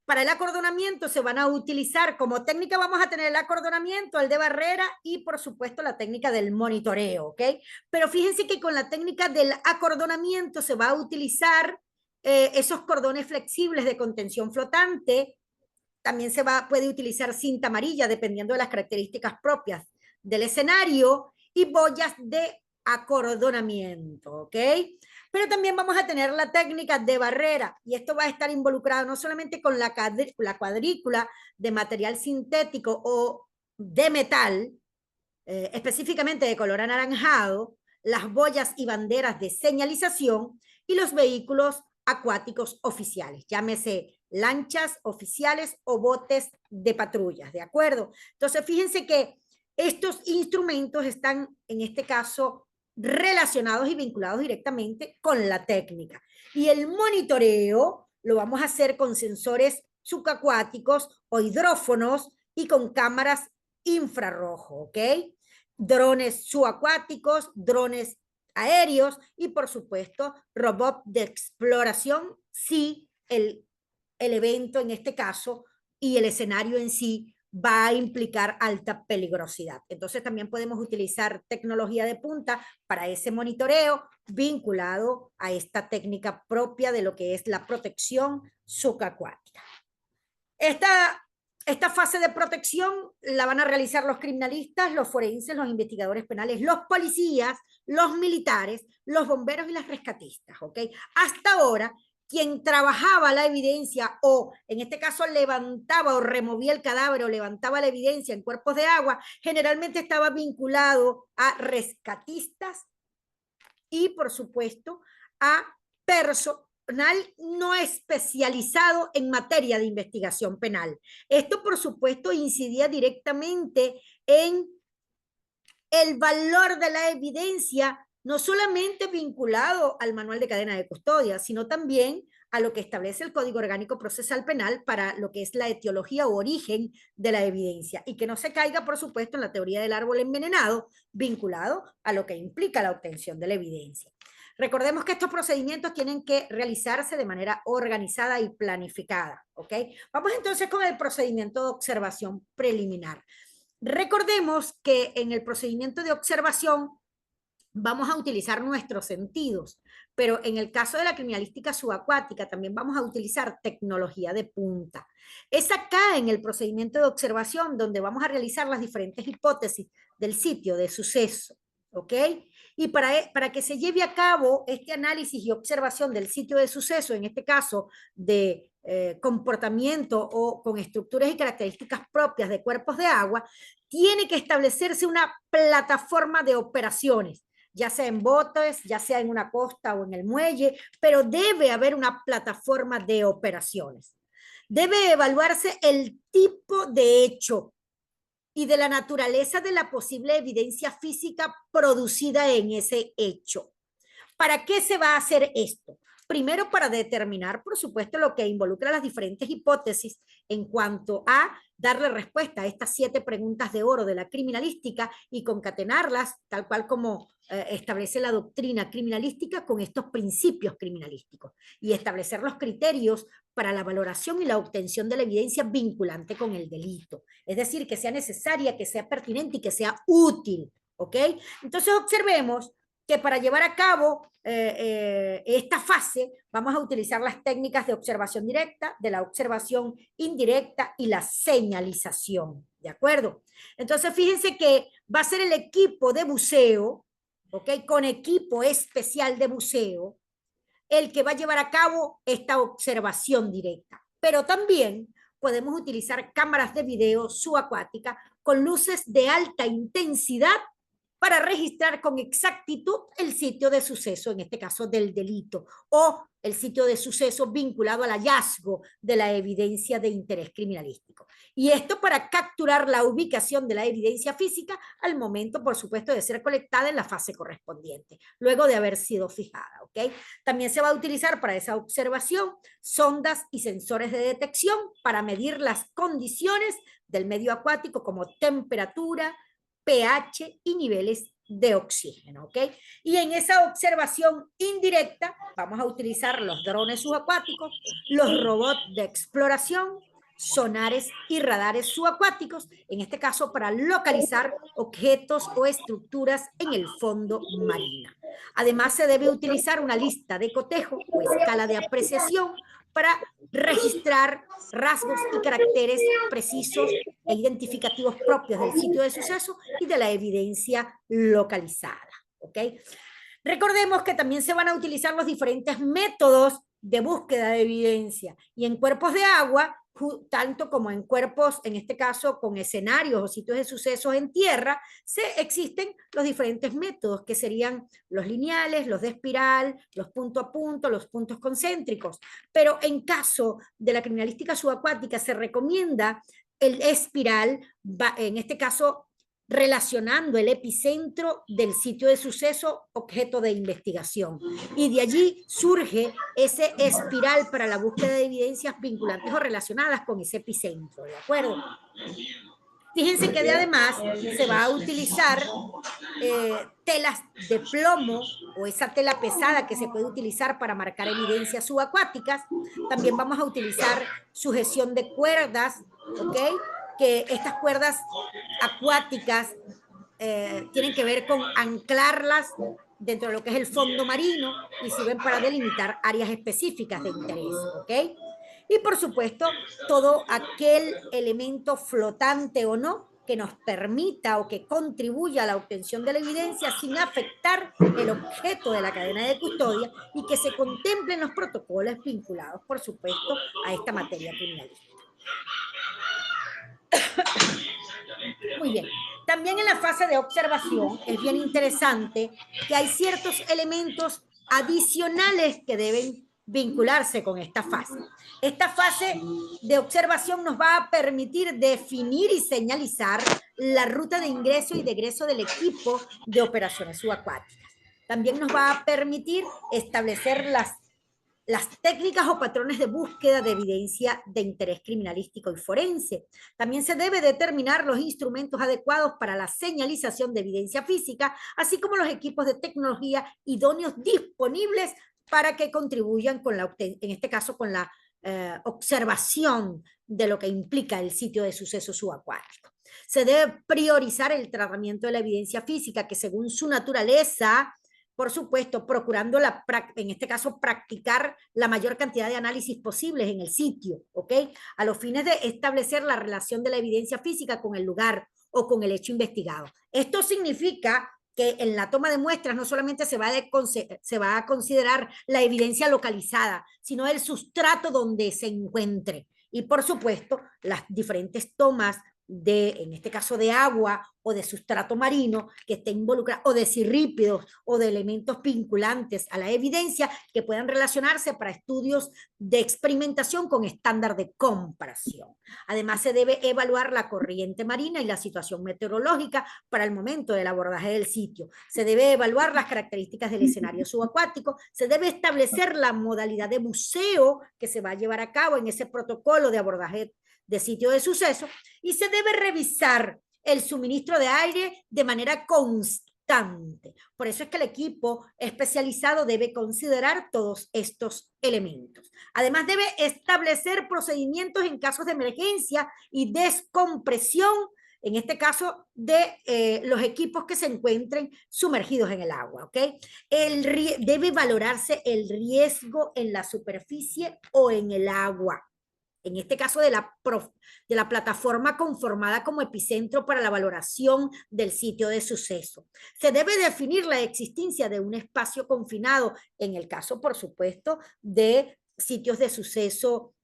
para el acordonamiento se van a utilizar como técnica, vamos a tener el acordonamiento, el de barrera y por supuesto la técnica del monitoreo, ¿ok? Pero fíjense que con la técnica del acordonamiento se va a utilizar esos cordones flexibles de contención flotante. También puede utilizar cinta amarilla dependiendo de las características propias del escenario y boyas de acordonamiento, ¿ok? Pero también vamos a tener la técnica de barrera y esto va a estar involucrado no solamente con la cuadrícula de material sintético o de metal, específicamente de color anaranjado, las boyas y banderas de señalización y los vehículos acuáticos oficiales, llámese lanchas oficiales o botes de patrullas, ¿de acuerdo? Entonces, fíjense que estos instrumentos están, en este caso, relacionados y vinculados directamente con la técnica. Y el monitoreo lo vamos a hacer con sensores subacuáticos o hidrófonos y con cámaras infrarrojo, ¿ok? Drones subacuáticos, drones aéreos y, por supuesto, robots de exploración si el evento en este caso y el escenario en sí va a implicar alta peligrosidad. Entonces también podemos utilizar tecnología de punta para ese monitoreo vinculado a esta técnica propia de lo que es la protección subacuática. Esta fase de protección la van a realizar los criminalistas, los forenses, los investigadores penales, los policías, los militares, los bomberos y las rescatistas, ¿ok? Hasta ahora, quien trabajaba la evidencia o, en este caso, levantaba o removía el cadáver o levantaba la evidencia en cuerpos de agua, generalmente estaba vinculado a rescatistas y, por supuesto, a personal no especializado en materia de investigación penal. Esto, por supuesto, incidía directamente en el valor de la evidencia, no solamente vinculado al manual de cadena de custodia, sino también a lo que establece el Código Orgánico Procesal Penal para lo que es la etiología o origen de la evidencia, y que no se caiga, por supuesto, en la teoría del árbol envenenado, vinculado a lo que implica la obtención de la evidencia. Recordemos que estos procedimientos tienen que realizarse de manera organizada y planificada, ¿ok? Vamos entonces con el procedimiento de observación preliminar. Recordemos que en el procedimiento de observación vamos a utilizar nuestros sentidos, pero en el caso de la criminalística subacuática también vamos a utilizar tecnología de punta. Es acá en el procedimiento de observación donde vamos a realizar las diferentes hipótesis del sitio de suceso, ¿ok? Y para que se lleve a cabo este análisis y observación del sitio de suceso, en este caso de comportamiento o con estructuras y características propias de cuerpos de agua, tiene que establecerse una plataforma de operaciones, ya sea en botes, ya sea en una costa o en el muelle, pero debe haber una plataforma de operaciones. Debe evaluarse el tipo de hecho y de la naturaleza de la posible evidencia física producida en ese hecho. ¿Para qué se va a hacer esto? Primero, para determinar, por supuesto, lo que involucra las diferentes hipótesis en cuanto a darle respuesta a estas 7 preguntas de oro de la criminalística y concatenarlas, tal cual como establece la doctrina criminalística, con estos principios criminalísticos y establecer los criterios para la valoración y la obtención de la evidencia vinculante con el delito. Es decir, que sea necesaria, que sea pertinente y que sea útil, ¿ok? Entonces observemos que para llevar a cabo esta fase vamos a utilizar las técnicas de observación directa, de la observación indirecta y la señalización, ¿de acuerdo? Entonces fíjense que va a ser el equipo de buceo, ¿ok? Con equipo especial de buceo, el que va a llevar a cabo esta observación directa. Pero también podemos utilizar cámaras de video subacuática con luces de alta intensidad para registrar con exactitud el sitio de suceso, en este caso del delito, o el sitio de suceso vinculado al hallazgo de la evidencia de interés criminalístico. Y esto para capturar la ubicación de la evidencia física al momento, por supuesto, de ser colectada en la fase correspondiente, luego de haber sido fijada, ¿ok? También se va a utilizar para esa observación sondas y sensores de detección para medir las condiciones del medio acuático como temperatura, pH y niveles de oxígeno, ¿ok? Y en esa observación indirecta vamos a utilizar los drones subacuáticos, los robots de exploración, sonares y radares subacuáticos, en este caso para localizar objetos o estructuras en el fondo marino. Además, se debe utilizar una lista de cotejo o escala de apreciación para registrar rasgos y caracteres precisos e identificativos propios del sitio de suceso y de la evidencia localizada, ¿ok? Recordemos que también se van a utilizar los diferentes métodos de búsqueda de evidencia y en cuerpos de agua, tanto como en cuerpos, en este caso con escenarios o sitios de sucesos en tierra, existen los diferentes métodos que serían los lineales, los de espiral, los punto a punto, los puntos concéntricos, pero en caso de la criminalística subacuática se recomienda el espiral, en este caso relacionando el epicentro del sitio de suceso objeto de investigación. Y de allí surge ese espiral para la búsqueda de evidencias vinculantes o relacionadas con ese epicentro, ¿de acuerdo? Fíjense que además se va a utilizar telas de plomo o esa tela pesada que se puede utilizar para marcar evidencias subacuáticas. También vamos a utilizar sujeción de cuerdas, ¿ok? Que estas cuerdas acuáticas tienen que ver con anclarlas dentro de lo que es el fondo marino y sirven para delimitar áreas específicas de interés, ¿ok? Y por supuesto, todo aquel elemento flotante o no que nos permita o que contribuya a la obtención de la evidencia sin afectar el objeto de la cadena de custodia y que se contemplen los protocolos vinculados, por supuesto, a esta materia criminalística. Muy bien. También en la fase de observación es bien interesante que hay ciertos elementos adicionales que deben vincularse con esta fase. Esta fase de observación nos va a permitir definir y señalizar la ruta de ingreso y de egreso del equipo de operaciones subacuáticas. También nos va a permitir establecer las técnicas o patrones de búsqueda de evidencia de interés criminalístico y forense. También se debe determinar los instrumentos adecuados para la señalización de evidencia física, así como los equipos de tecnología idóneos disponibles para que contribuyan con en este caso con la observación de lo que implica el sitio de suceso subacuático. Se debe priorizar el tratamiento de la evidencia física que según su naturaleza, por supuesto, procurando, en este caso, practicar la mayor cantidad de análisis posibles en el sitio, ¿ok? A los fines de establecer la relación de la evidencia física con el lugar o con el hecho investigado. Esto significa que en la toma de muestras no solamente se va a considerar la evidencia localizada, sino el sustrato donde se encuentre. Y, por supuesto, las diferentes tomas en este caso de agua o de sustrato marino que esté involucrado, o de cirrípidos o de elementos vinculantes a la evidencia que puedan relacionarse para estudios de experimentación con estándar de comparación. Además, se debe evaluar la corriente marina y la situación meteorológica para el momento del abordaje del sitio. Se debe evaluar las características del escenario subacuático, se debe establecer la modalidad de buceo que se va a llevar a cabo en ese protocolo de abordaje de sitio de suceso, y se debe revisar el suministro de aire de manera constante. Por eso es que el equipo especializado debe considerar todos estos elementos. Además, debe establecer procedimientos en casos de emergencia y descompresión, en este caso de los equipos que se encuentren sumergidos en el agua, ¿ok? Debe valorarse el riesgo en la superficie o en el agua. En este caso de la plataforma conformada como epicentro para la valoración del sitio de suceso. Se debe definir la existencia de un espacio confinado, en el caso, por supuesto, de sitios de suceso,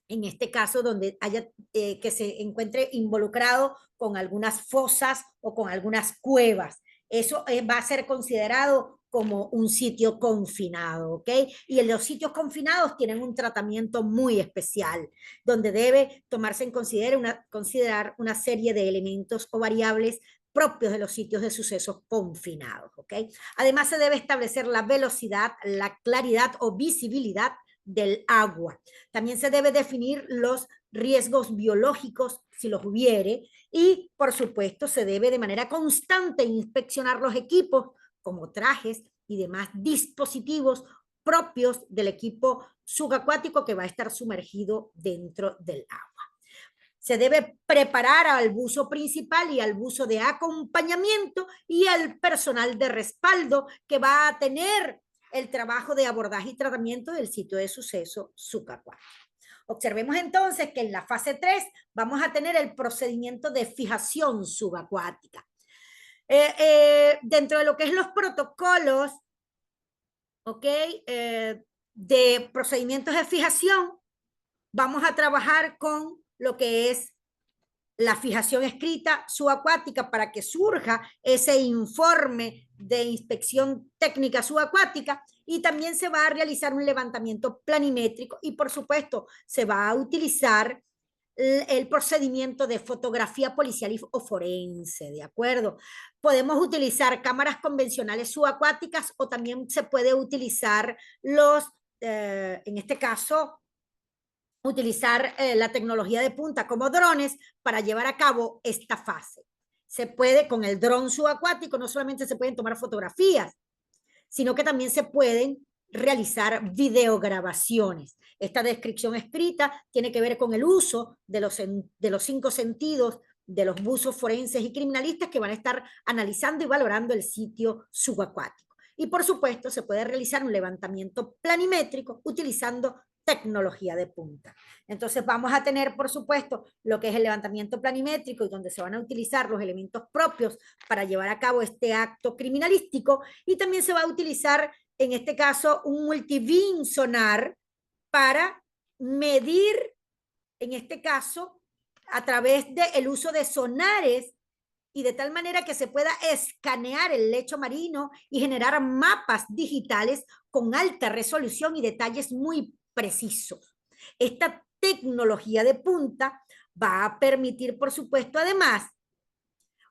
en este caso donde haya que se encuentre involucrado con algunas fosas o con algunas cuevas. Eso va a ser considerado como un sitio confinado, ¿ok? Y los sitios confinados tienen un tratamiento muy especial, donde debe tomarse en considerar una serie de elementos o variables propios de los sitios de sucesos confinados, ¿ok? Además, se debe establecer la velocidad, la claridad o visibilidad del agua. También se debe definir los riesgos biológicos, si los hubiere, y, por supuesto, se debe de manera constante inspeccionar los equipos, como trajes y demás dispositivos propios del equipo subacuático que va a estar sumergido dentro del agua. Se debe preparar al buzo principal y al buzo de acompañamiento y al personal de respaldo que va a tener el trabajo de abordaje y tratamiento del sitio de suceso subacuático. Observemos entonces que en la fase 3 vamos a tener el procedimiento de fijación subacuática. Dentro de lo que es los protocolos, ¿ok? De procedimientos de fijación, vamos a trabajar con lo que es la fijación escrita subacuática para que surja ese informe de inspección técnica subacuática, y también se va a realizar un levantamiento planimétrico y, por supuesto, se va a utilizar el procedimiento de fotografía policial o forense, ¿de acuerdo? Podemos utilizar cámaras convencionales subacuáticas o también se puede utilizar en este caso, utilizar la tecnología de punta como drones para llevar a cabo esta fase. Se puede, con el dron subacuático, no solamente se pueden tomar fotografías, sino que también se pueden realizar videograbaciones. Esta descripción escrita tiene que ver con el uso de los 5 sentidos de los buzos forenses y criminalistas que van a estar analizando y valorando el sitio subacuático. Y, por supuesto, se puede realizar un levantamiento planimétrico utilizando tecnología de punta. Entonces vamos a tener, por supuesto, lo que es el levantamiento planimétrico y donde se van a utilizar los elementos propios para llevar a cabo este acto criminalístico, y también se va a utilizar, en este caso, un multibeam sonar para medir, en este caso, a través del uso de sonares, y de tal manera que se pueda escanear el lecho marino y generar mapas digitales con alta resolución y detalles muy precisos. Esta tecnología de punta va a permitir, por supuesto, además,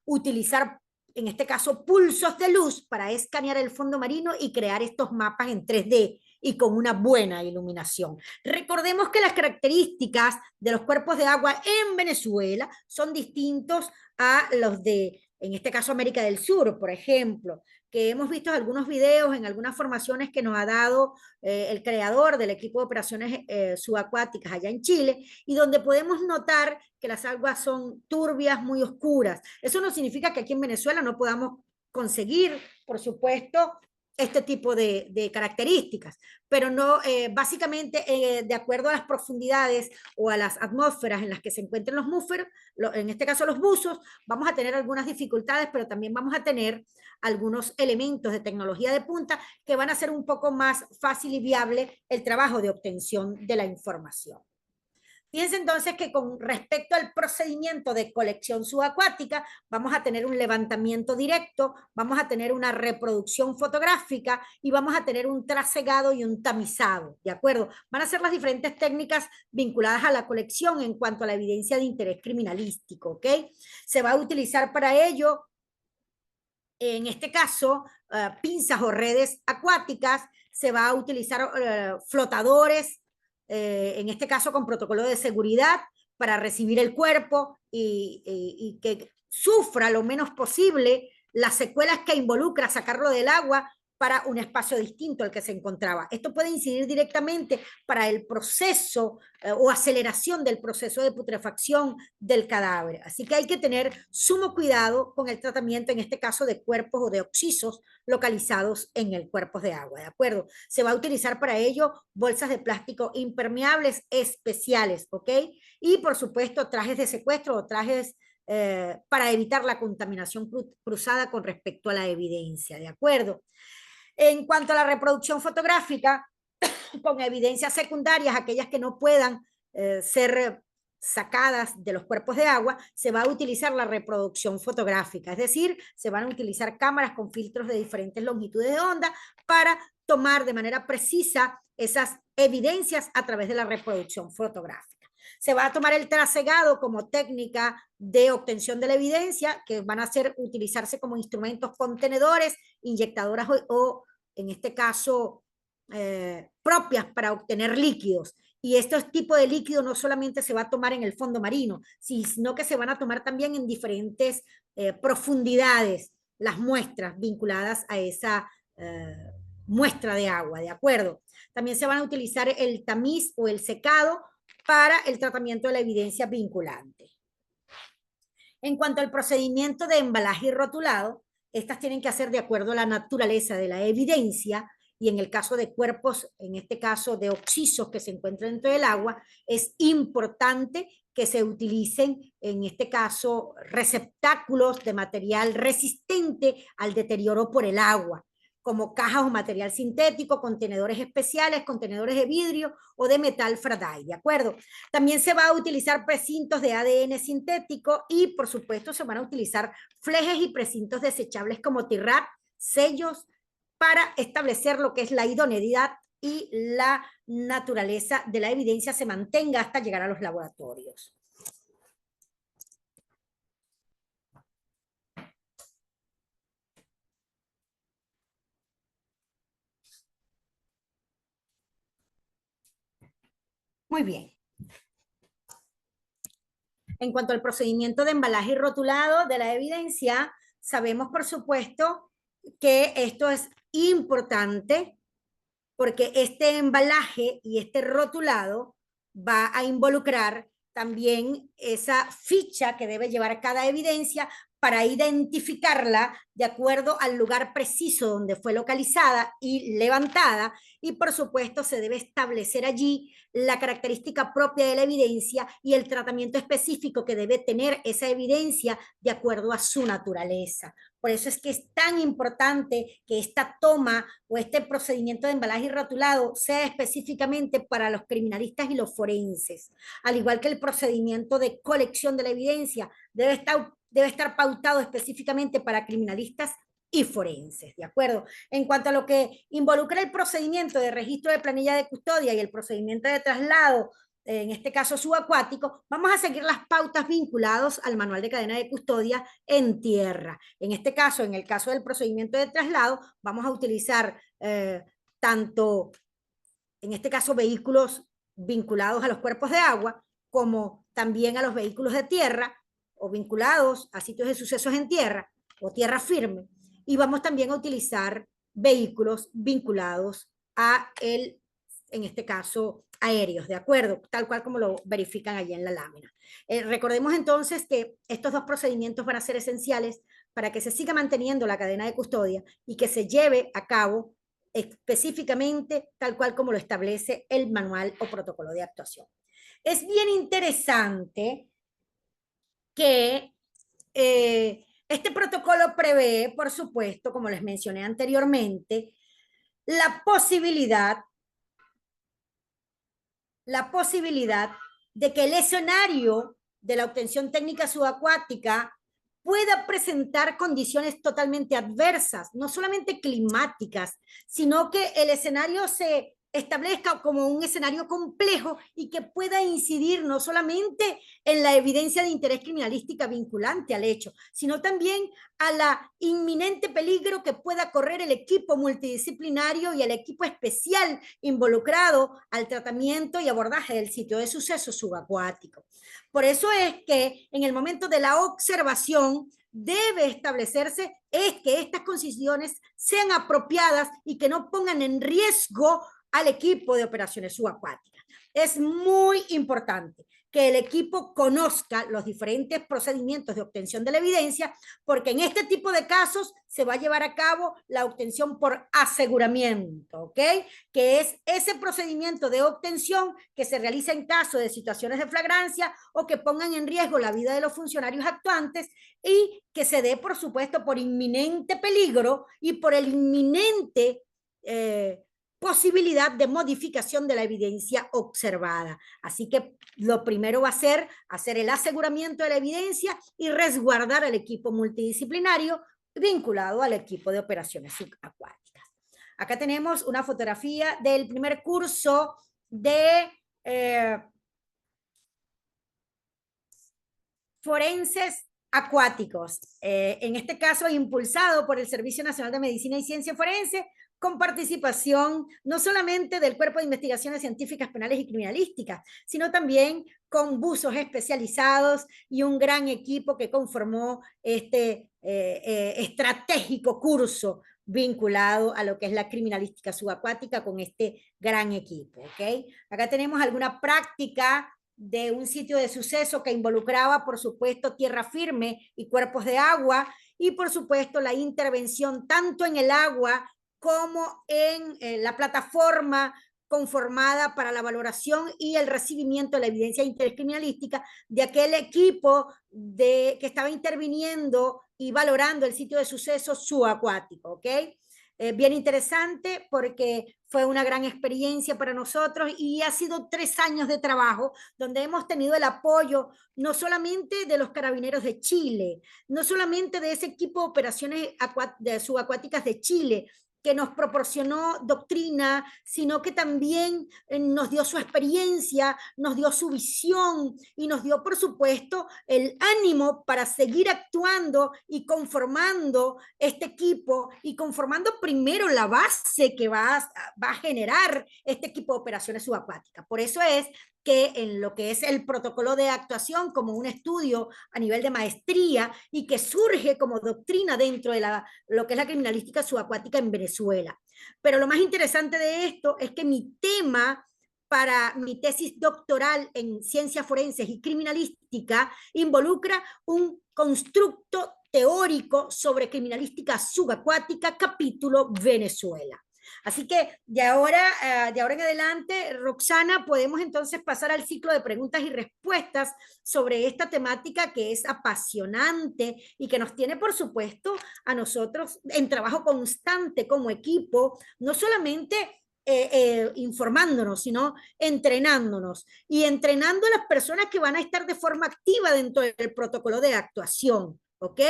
utilizar, en este caso, pulsos de luz para escanear el fondo marino y crear estos mapas en 3D y con una buena iluminación. Recordemos que las características de los cuerpos de agua en Venezuela son distintos a los de, en este caso, América del Sur, por ejemplo, que hemos visto algunos videos en algunas formaciones que nos ha dado el creador del equipo de operaciones subacuáticas allá en Chile, y donde podemos notar que las aguas son turbias, muy oscuras. Eso no significa que aquí en Venezuela no podamos conseguir, por supuesto, este tipo de características, pero no, básicamente, de acuerdo a las profundidades o a las atmósferas en las que se encuentran los búferos, en este caso los buzos, vamos a tener algunas dificultades, pero también vamos a tener algunos elementos de tecnología de punta que van a hacer un poco más fácil y viable el trabajo de obtención de la información. Fíjense entonces que con respecto al procedimiento de colección subacuática, vamos a tener un levantamiento directo, vamos a tener una reproducción fotográfica y vamos a tener un trasegado y un tamizado, ¿de acuerdo? Van a ser las diferentes técnicas vinculadas a la colección en cuanto a la evidencia de interés criminalístico, ¿ok? Se va a utilizar para ello, en este caso, pinzas o redes acuáticas, se va a utilizar flotadores, en este caso con protocolo de seguridad, para recibir el cuerpo y que sufra lo menos posible las secuelas que involucra sacarlo del agua para un espacio distinto al que se encontraba. Esto puede incidir directamente para el proceso o aceleración del proceso de putrefacción del cadáver. Así que hay que tener sumo cuidado con el tratamiento, en este caso, de cuerpos o de occisos localizados en el cuerpo de agua, ¿de acuerdo? Se va a utilizar para ello bolsas de plástico impermeables especiales, ¿ok? Y, por supuesto, trajes de secuestro o trajes para evitar la contaminación cruzada con respecto a la evidencia, ¿de acuerdo? En cuanto a la reproducción fotográfica, con evidencias secundarias, aquellas que no puedan ser sacadas de los cuerpos de agua, se va a utilizar la reproducción fotográfica, es decir, se van a utilizar cámaras con filtros de diferentes longitudes de onda para tomar de manera precisa esas evidencias a través de la reproducción fotográfica. Se va a tomar el trasegado como técnica de obtención de la evidencia, que van a utilizarse como instrumentos contenedores, inyectadoras o en este caso, propias para obtener líquidos. Y este tipo de líquido no solamente se va a tomar en el fondo marino, sino que se van a tomar también en diferentes profundidades las muestras vinculadas a esa muestra de agua, ¿de acuerdo? También se van a utilizar el tamiz o el secado para el tratamiento de la evidencia vinculante. En cuanto al procedimiento de embalaje y rotulado, estas tienen que hacer de acuerdo a la naturaleza de la evidencia, y en el caso de cuerpos, en este caso de oxisos que se encuentran dentro del agua, es importante que se utilicen, en este caso, receptáculos de material resistente al deterioro por el agua, como cajas o material sintético, contenedores especiales, contenedores de vidrio o de metal Faraday, ¿de acuerdo? También se va a utilizar precintos de ADN sintético y, por supuesto, se van a utilizar flejes y precintos desechables como TIRAP, sellos, para establecer lo que es la idoneidad y la naturaleza de la evidencia se mantenga hasta llegar a los laboratorios. Muy bien. En cuanto al procedimiento de embalaje y rotulado de la evidencia, sabemos, por supuesto, que esto es importante porque este embalaje y este rotulado va a involucrar también esa ficha que debe llevar cada evidencia para identificarla de acuerdo al lugar preciso donde fue localizada y levantada, y por supuesto se debe establecer allí la característica propia de la evidencia y el tratamiento específico que debe tener esa evidencia de acuerdo a su naturaleza. Por eso es que es tan importante que esta toma o este procedimiento de embalaje y rotulado sea específicamente para los criminalistas y los forenses, al igual que el procedimiento de colección de la evidencia debe estar pautado específicamente para criminalistas y forenses, ¿de acuerdo? En cuanto a lo que involucra el procedimiento de registro de planilla de custodia y el procedimiento de traslado, en este caso subacuático, vamos a seguir las pautas vinculadas al manual de cadena de custodia en tierra. En este caso, en el caso del procedimiento de traslado, vamos a utilizar tanto, en este caso, vehículos vinculados a los cuerpos de agua, como también a los vehículos de tierra, o vinculados a sitios de sucesos en tierra, o tierra firme, y vamos también a utilizar vehículos vinculados a en este caso, aéreos, ¿de acuerdo? Tal cual como lo verifican allí en la lámina. Recordemos entonces que estos dos procedimientos van a ser esenciales para que se siga manteniendo la cadena de custodia y que se lleve a cabo específicamente tal cual como lo establece el manual o protocolo de actuación. Es bien interesante que este protocolo prevé, por supuesto, como les mencioné anteriormente, la posibilidad de que el escenario de la obtención técnica subacuática pueda presentar condiciones totalmente adversas, no solamente climáticas, sino que el escenario se establezca como un escenario complejo y que pueda incidir no solamente en la evidencia de interés criminalística vinculante al hecho, sino también a la inminente peligro que pueda correr el equipo multidisciplinario y el equipo especial involucrado al tratamiento y abordaje del sitio de suceso subacuático. Por eso es que en el momento de la observación debe establecerse que estas condiciones sean apropiadas y que no pongan en riesgo al equipo de operaciones subacuáticas. Es muy importante que el equipo conozca los diferentes procedimientos de obtención de la evidencia, porque en este tipo de casos se va a llevar a cabo la obtención por aseguramiento, ¿ok? Que es ese procedimiento de obtención que se realiza en caso de situaciones de flagrancia o que pongan en riesgo la vida de los funcionarios actuantes y que se dé, por supuesto, por inminente peligro y por el inminente posibilidad de modificación de la evidencia observada. Así que lo primero va a ser hacer el aseguramiento de la evidencia y resguardar al equipo multidisciplinario vinculado al equipo de operaciones subacuáticas. Acá tenemos una fotografía del primer curso de forenses acuáticos, en este caso impulsado por el Servicio Nacional de Medicina y Ciencia Forense, con participación no solamente del Cuerpo de Investigaciones Científicas Penales y Criminalísticas, sino también con buzos especializados y un gran equipo que conformó este estratégico curso vinculado a lo que es la criminalística subacuática con este gran equipo, ¿ok? Acá tenemos alguna práctica de un sitio de suceso que involucraba, por supuesto, tierra firme y cuerpos de agua, y por supuesto la intervención tanto en el agua como en la plataforma conformada para la valoración y el recibimiento de la evidencia intercriminalística de aquel equipo que estaba interviniendo y valorando el sitio de suceso subacuático, ¿ok? Bien interesante porque fue una gran experiencia para nosotros y ha sido 3 años de trabajo donde hemos tenido el apoyo no solamente de los Carabineros de Chile, no solamente de ese equipo de operaciones subacuáticas de Chile, que nos proporcionó doctrina, sino que también nos dio su experiencia, nos dio su visión y nos dio, por supuesto, el ánimo para seguir actuando y conformando este equipo y conformando primero la base que va a generar este equipo de operaciones subacuáticas. Por eso es que en lo que es el protocolo de actuación como un estudio a nivel de maestría y que surge como doctrina dentro de lo que es la criminalística subacuática en Venezuela. Pero lo más interesante de esto es que mi tema para mi tesis doctoral en ciencias forenses y criminalística involucra un constructo teórico sobre criminalística subacuática, capítulo Venezuela. Así que de ahora en adelante, Roxana, podemos entonces pasar al ciclo de preguntas y respuestas sobre esta temática que es apasionante y que nos tiene, por supuesto, a nosotros en trabajo constante como equipo, no solamente informándonos, sino entrenándonos y entrenando a las personas que van a estar de forma activa dentro del protocolo de actuación. ¿Ok?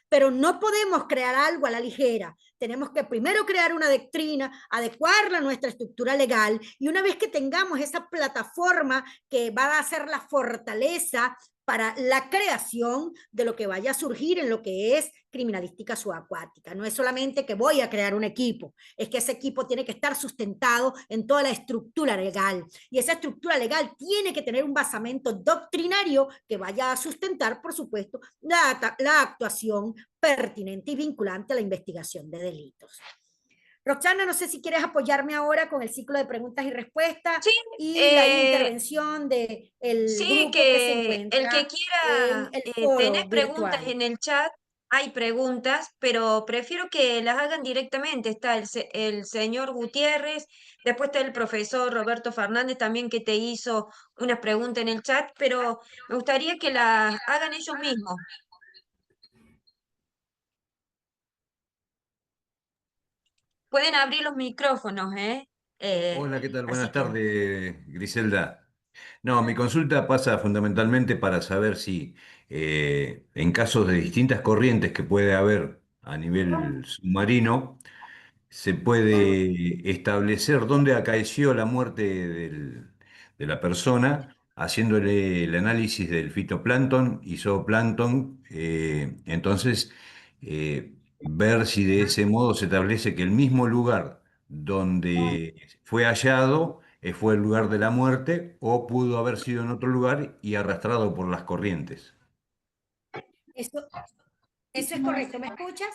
Pero no podemos crear algo a la ligera. Tenemos que primero crear una doctrina, adecuarla a nuestra estructura legal, y una vez que tengamos esa plataforma que va a ser la fortaleza para la creación de lo que vaya a surgir en lo que es criminalística subacuática. No es solamente que voy a crear un equipo, es que ese equipo tiene que estar sustentado en toda la estructura legal, y esa estructura legal tiene que tener un basamento doctrinario que vaya a sustentar, por supuesto, la actuación pertinente y vinculante a la investigación de delitos. Roxana, no sé si quieres apoyarme ahora con el ciclo de preguntas y respuestas Sí, y la intervención del sí, grupo que se que encuentra el que en quiera el foro tener preguntas virtual. en el chat, hay preguntas, pero prefiero que las hagan directamente. Está el señor Gutiérrez, después está el profesor Roberto Fernández también que te hizo una pregunta en el chat, pero me gustaría que las hagan ellos mismos. Pueden abrir los micrófonos, ¿eh? Hola, ¿qué tal? Así Buenas que tardes, Griselda. No, mi consulta pasa fundamentalmente para saber si en casos de distintas corrientes que puede haber a nivel submarino, se puede establecer dónde acaeció la muerte de la persona, haciéndole el análisis del fitoplancton y zooplancton, entonces ver si de ese modo se establece que el mismo lugar donde fue hallado fue el lugar de la muerte o pudo haber sido en otro lugar y arrastrado por las corrientes. Eso es correcto. ¿Me escuchas?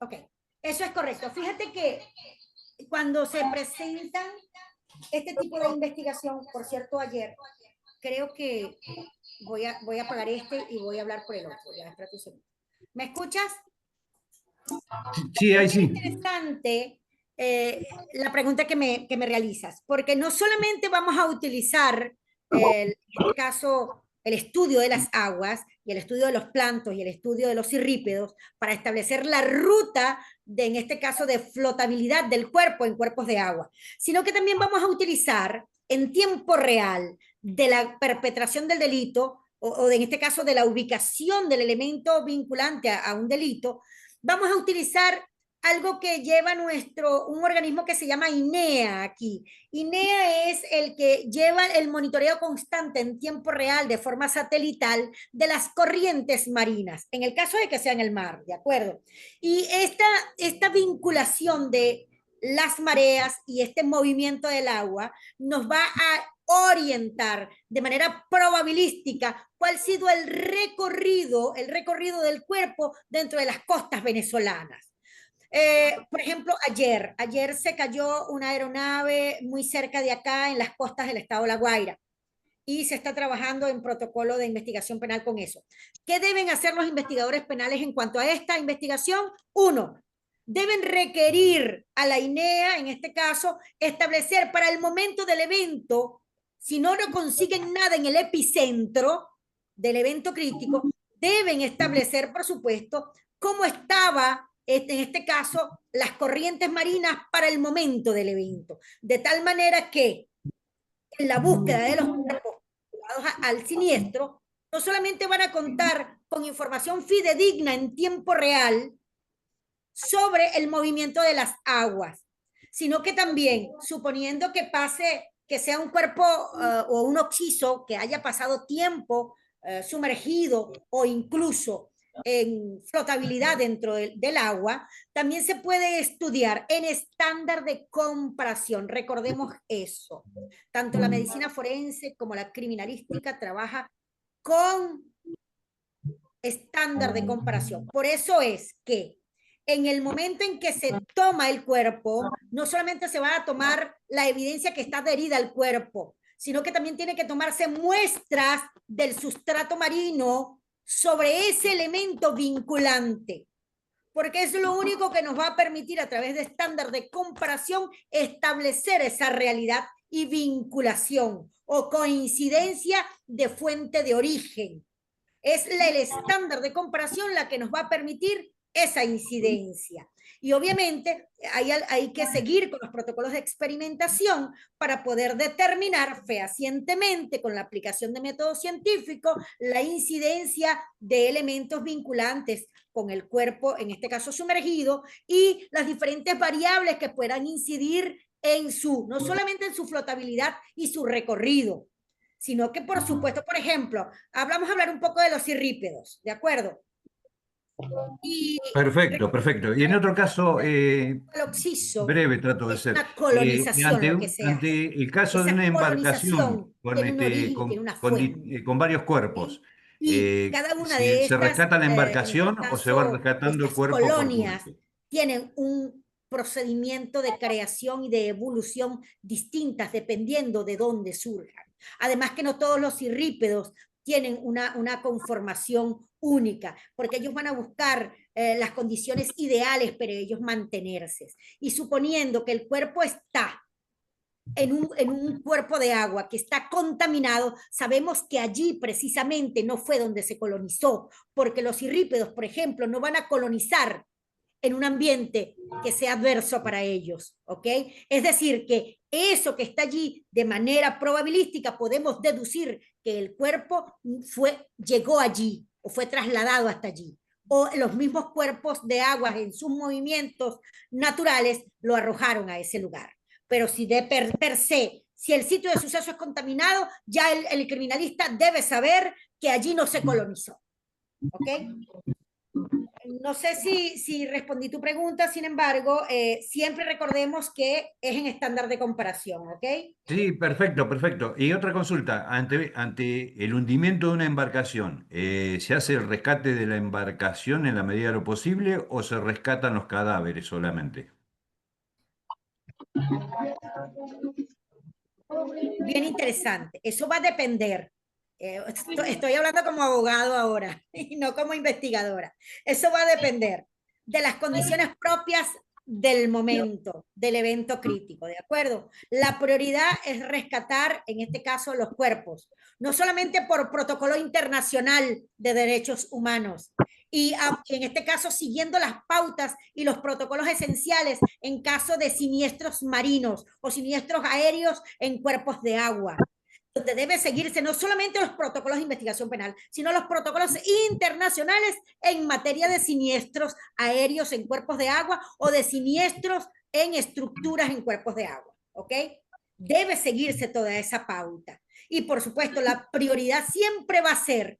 Ok. Eso es correcto. Fíjate que cuando se presentan este tipo de investigación, por cierto, ayer, creo que voy a apagar este y voy a hablar por el otro. Ya, espérate un segundo. ¿Me escuchas? Sí, ahí Es bien sí. interesante la pregunta que me realizas, porque no solamente vamos a utilizar, en este caso, el estudio de las aguas y el estudio de los planctos y el estudio de los cirrípedos para establecer la ruta de, en este caso, de flotabilidad del cuerpo en cuerpos de agua, sino que también vamos a utilizar en tiempo real de la perpetración del delito o en este caso de la ubicación del elemento vinculante a un delito, vamos a utilizar algo que lleva un organismo que se llama INEA aquí. INEA es el que lleva el monitoreo constante en tiempo real, de forma satelital, de las corrientes marinas, en el caso de que sea en el mar, ¿de acuerdo? Y esta vinculación de las mareas y este movimiento del agua nos va a orientar de manera probabilística cuál ha sido el recorrido del cuerpo dentro de las costas venezolanas. Por ejemplo, ayer se cayó una aeronave muy cerca de acá en las costas del estado de La Guaira y se está trabajando en protocolo de investigación penal con eso. ¿Qué deben hacer los investigadores penales en cuanto a esta investigación? Uno, deben requerir a la INEA, en este caso, establecer para el momento del evento, si no consiguen nada en el epicentro del evento crítico, deben establecer, por supuesto, cómo estaba en este caso, las corrientes marinas para el momento del evento, de tal manera que en la búsqueda de los cuerpos ligados al siniestro, no solamente van a contar con información fidedigna en tiempo real sobre el movimiento de las aguas, sino que también, suponiendo que que sea un cuerpo o un occiso que haya pasado tiempo sumergido o incluso en flotabilidad dentro del agua, también se puede estudiar en estándar de comparación. Recordemos eso. Tanto la medicina forense como la criminalística trabaja con estándar de comparación. Por eso es que en el momento en que se toma el cuerpo, no solamente se va a tomar la evidencia que está adherida al cuerpo, sino que también tiene que tomarse muestras del sustrato marino sobre ese elemento vinculante, porque es lo único que nos va a permitir a través de estándar de comparación establecer esa realidad y vinculación o coincidencia de fuente de origen. Es el estándar de comparación la que nos va a permitir esa incidencia. Y obviamente hay que seguir con los protocolos de experimentación para poder determinar fehacientemente con la aplicación de métodos científicos la incidencia de elementos vinculantes con el cuerpo, en este caso sumergido, y las diferentes variables que puedan incidir en no solamente en su flotabilidad y su recorrido, sino que por supuesto, por ejemplo, vamos a hablar un poco de los cirrípedos, ¿de acuerdo? Perfecto, perfecto. Y en otro caso, breve trato de ser. Una colonización, lo que sea. Ante el caso de una embarcación con varios cuerpos, cada una de estas, ¿se rescata la embarcación o se va rescatando el cuerpo? Colonias tienen un procedimiento de creación y de evolución distintas dependiendo de dónde surjan. Además que no todos los cirrípedos tienen una conformación única, porque ellos van a buscar las condiciones ideales para ellos mantenerse. Y suponiendo que el cuerpo está en un cuerpo de agua que está contaminado, sabemos que allí precisamente no fue donde se colonizó, porque los cirrípedos, por ejemplo, no van a colonizar en un ambiente que sea adverso para ellos, ¿ok? Es decir, que eso que está allí de manera probabilística podemos deducir que el cuerpo llegó allí o fue trasladado hasta allí, o los mismos cuerpos de agua en sus movimientos naturales lo arrojaron a ese lugar. Pero si per se, si el sitio de suceso es contaminado, ya el criminalista debe saber que allí no se colonizó, ¿ok? No sé si respondí tu pregunta, sin embargo, siempre recordemos que es en estándar de comparación, ¿ok? Sí, perfecto, perfecto. Y otra consulta, ante el hundimiento de una embarcación, ¿se hace el rescate de la embarcación en la medida de lo posible o se rescatan los cadáveres solamente? Bien interesante. Eso va a depender. Estoy hablando como abogado ahora y no como investigadora. Eso va a depender de las condiciones propias del momento, del evento crítico, ¿de acuerdo? La prioridad es rescatar, en este caso, los cuerpos, no solamente por protocolo internacional de derechos humanos, y en este caso siguiendo las pautas y los protocolos esenciales en caso de siniestros marinos o siniestros aéreos en cuerpos de agua, donde debe seguirse no solamente los protocolos de investigación penal, sino los protocolos internacionales en materia de siniestros aéreos en cuerpos de agua o de siniestros en estructuras en cuerpos de agua, ¿ok? Debe seguirse toda esa pauta. Y por supuesto, la prioridad siempre va a ser,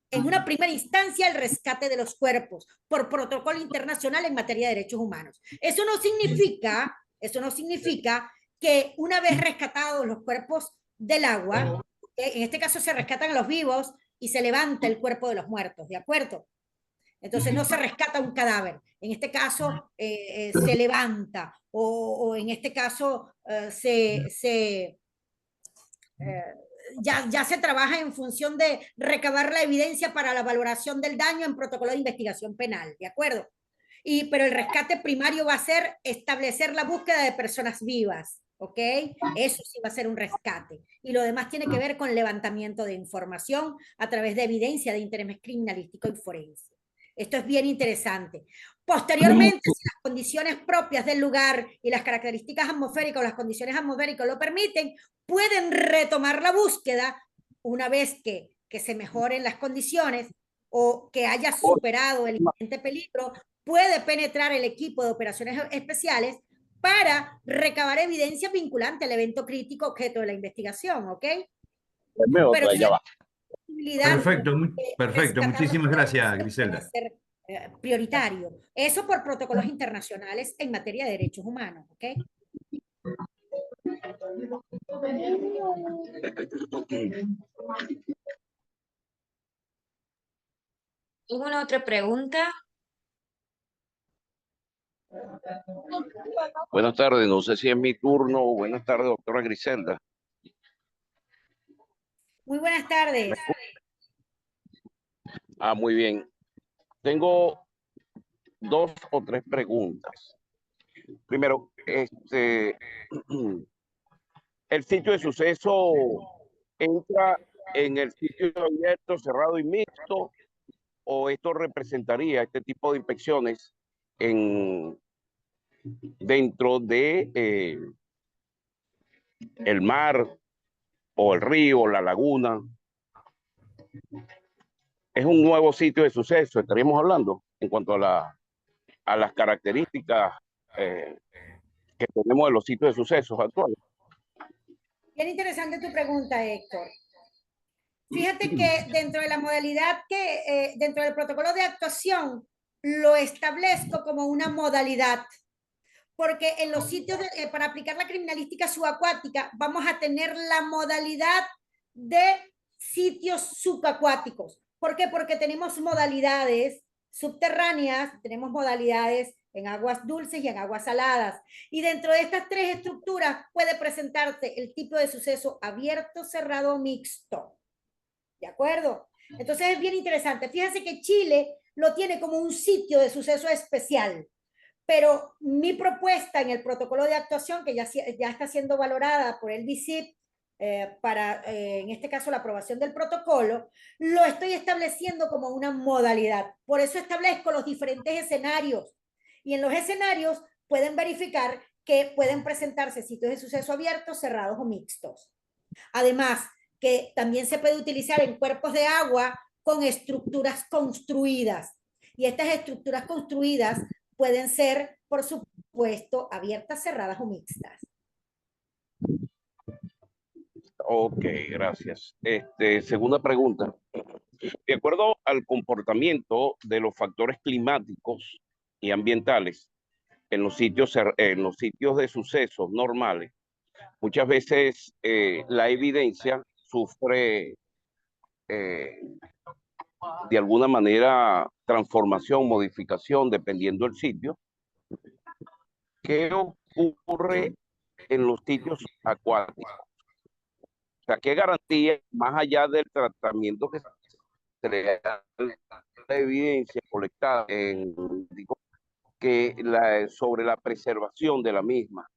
en una primera instancia, el rescate de los cuerpos por protocolo internacional en materia de derechos humanos. Eso no significa que una vez rescatados los cuerpos del agua, en este caso se rescatan a los vivos y se levanta el cuerpo de los muertos, ¿de acuerdo? Entonces no se rescata un cadáver, en este caso se levanta o en este caso ya se trabaja en función de recabar la evidencia para la valoración del daño en protocolo de investigación penal, ¿de acuerdo? Pero el rescate primario va a ser establecer la búsqueda de personas vivas, ¿ok? Eso sí va a ser un rescate. Y lo demás tiene que ver con levantamiento de información a través de evidencia de interés criminalístico y forense. Esto es bien interesante. Posteriormente, si las condiciones propias del lugar y las características atmosféricas o las condiciones atmosféricas lo permiten, pueden retomar la búsqueda una vez que se mejoren las condiciones o que haya superado el inminente peligro, puede penetrar el equipo de operaciones especiales para recabar evidencia vinculante al evento crítico objeto de la investigación, ¿ok? Pero sí, Perfecto. Muchísimas gracias, Griselda. Ser prioritario. Eso por protocolos internacionales en materia de derechos humanos, ¿ok? ¿Alguna otra pregunta? Buenas tardes, no sé si es mi turno. Buenas tardes, doctora Griselda. Muy buenas tardes. Muy bien. Tengo 2 o 3 preguntas. Primero, el sitio de suceso entra en el sitio abierto, cerrado y mixto, o esto representaría este tipo de inspecciones dentro de el mar o el río, la laguna. Es un nuevo sitio de suceso, estaríamos hablando en cuanto a las características que tenemos de los sitios de sucesos actuales. Bien interesante tu pregunta, Héctor. Fíjate que dentro de la modalidad dentro del protocolo de actuación, lo establezco como una modalidad, porque en los sitios para aplicar la criminalística subacuática vamos a tener la modalidad de sitios subacuáticos. ¿Por qué? Porque tenemos modalidades subterráneas, tenemos modalidades en aguas dulces y en aguas saladas. Y dentro de estas 3 estructuras puede presentarse el tipo de suceso abierto, cerrado o mixto. ¿De acuerdo? Entonces es bien interesante. Fíjense que Chile lo tiene como un sitio de suceso especial, pero mi propuesta en el protocolo de actuación, que ya está siendo valorada por el BICIP para, en este caso, la aprobación del protocolo, lo estoy estableciendo como una modalidad. Por eso establezco los diferentes escenarios. Y en los escenarios pueden verificar que pueden presentarse sitios de suceso abiertos, cerrados o mixtos. Además, que también se puede utilizar en cuerpos de agua con estructuras construidas. Y estas estructuras construidas pueden ser, por supuesto, abiertas, cerradas o mixtas. Ok, gracias. Segunda pregunta. De acuerdo al comportamiento de los factores climáticos y ambientales en los sitios de sucesos normales, muchas veces la evidencia sufre de alguna manera transformación, modificación, dependiendo del sitio. ¿Qué ocurre en los sitios acuáticos? O sea, ¿qué garantía, más allá del tratamiento que se le da la evidencia colectada sobre la preservación de la misma,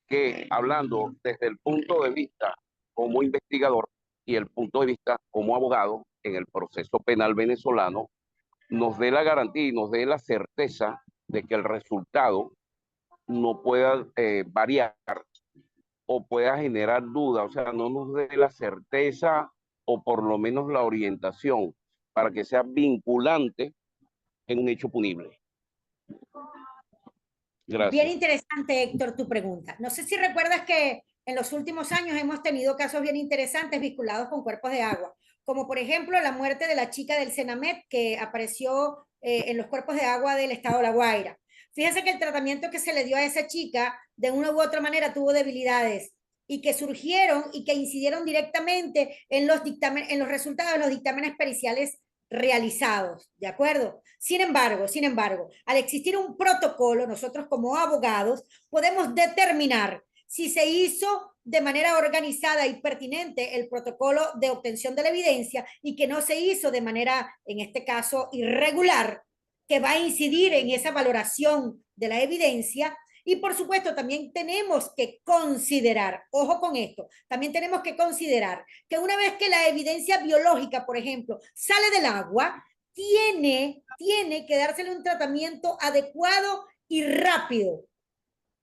que hablando desde el punto de vista como investigador y el punto de vista como abogado en el proceso penal venezolano, nos dé la garantía y nos dé la certeza de que el resultado no pueda variar o pueda generar duda, o sea, no nos dé la certeza o por lo menos la orientación para que sea vinculante en un hecho punible. Gracias. Bien interesante, Héctor, tu pregunta. No sé si recuerdas que en los últimos años hemos tenido casos bien interesantes vinculados con cuerpos de agua, como por ejemplo la muerte de la chica del Senamet que apareció en los cuerpos de agua del estado de La Guaira. Fíjense que el tratamiento que se le dio a esa chica de una u otra manera tuvo debilidades y que surgieron y que incidieron directamente en los resultados de los dictámenes periciales realizados, ¿de acuerdo? Sin embargo, al existir un protocolo, nosotros como abogados podemos determinar si se hizo de manera organizada y pertinente el protocolo de obtención de la evidencia y que no se hizo de manera, en este caso, irregular, que va a incidir en esa valoración de la evidencia. Y por supuesto, también tenemos que considerar, ojo con esto, también tenemos que considerar que una vez que la evidencia biológica, por ejemplo, sale del agua, tiene que dársele un tratamiento adecuado y rápido.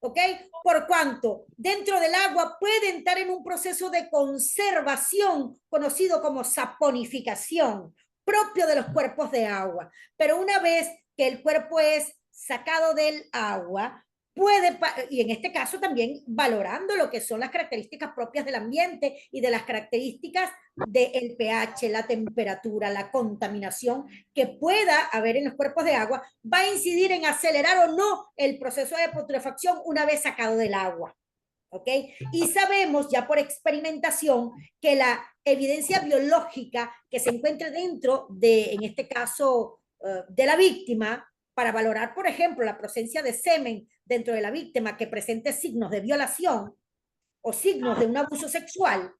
¿Ok? Por cuanto dentro del agua puede entrar en un proceso de conservación conocido como saponificación, propio de los cuerpos de agua. Pero una vez que el cuerpo es sacado del agua, puede, y en este caso también valorando lo que son las características propias del ambiente y de las características del pH, la temperatura, la contaminación que pueda haber en los cuerpos de agua, va a incidir en acelerar o no el proceso de putrefacción una vez sacado del agua. ¿Ok? Y sabemos ya por experimentación que la evidencia biológica que se encuentre dentro de, en este caso, de la víctima, para valorar, por ejemplo, la presencia de semen dentro de la víctima que presente signos de violación o signos de un abuso sexual,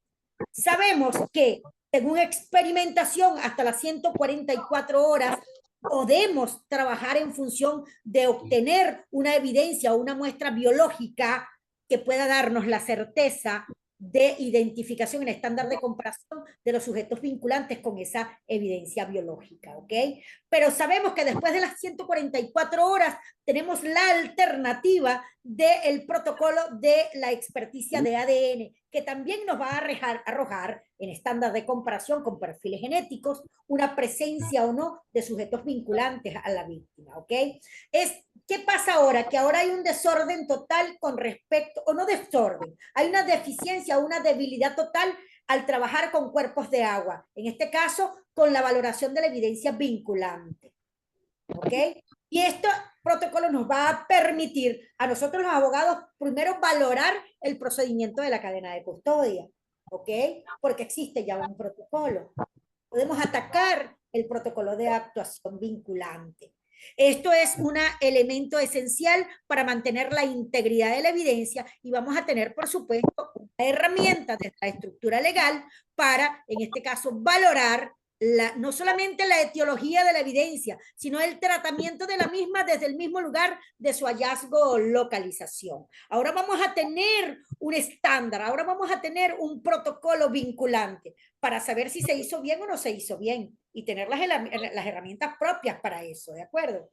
sabemos que según experimentación hasta las 144 horas podemos trabajar en función de obtener una evidencia o una muestra biológica que pueda darnos la certeza de identificación en estándar de comparación de los sujetos vinculantes con esa evidencia biológica, ¿ok? Pero sabemos que después de las 144 horas tenemos la alternativa del protocolo de la experticia de ADN, que también nos va a arrojar en estándar de comparación con perfiles genéticos una presencia o no de sujetos vinculantes a la víctima, ¿ok? ¿Qué pasa ahora? Que ahora hay un desorden total con respecto, o no desorden, hay una deficiencia, una debilidad total al trabajar con cuerpos de agua, en este caso con la valoración de la evidencia vinculante, ¿ok? Y este protocolo nos va a permitir a nosotros los abogados primero valorar el procedimiento de la cadena de custodia, ¿ok? Porque existe ya un protocolo. Podemos atacar el protocolo de actuación vinculante. Esto es un elemento esencial para mantener la integridad de la evidencia y vamos a tener, por supuesto, una herramienta de la estructura legal para, en este caso, valorar no solamente la etiología de la evidencia, sino el tratamiento de la misma desde el mismo lugar de su hallazgo o localización. Ahora vamos a tener un estándar, ahora vamos a tener un protocolo vinculante para saber si se hizo bien o no se hizo bien y tener las herramientas propias para eso, ¿de acuerdo?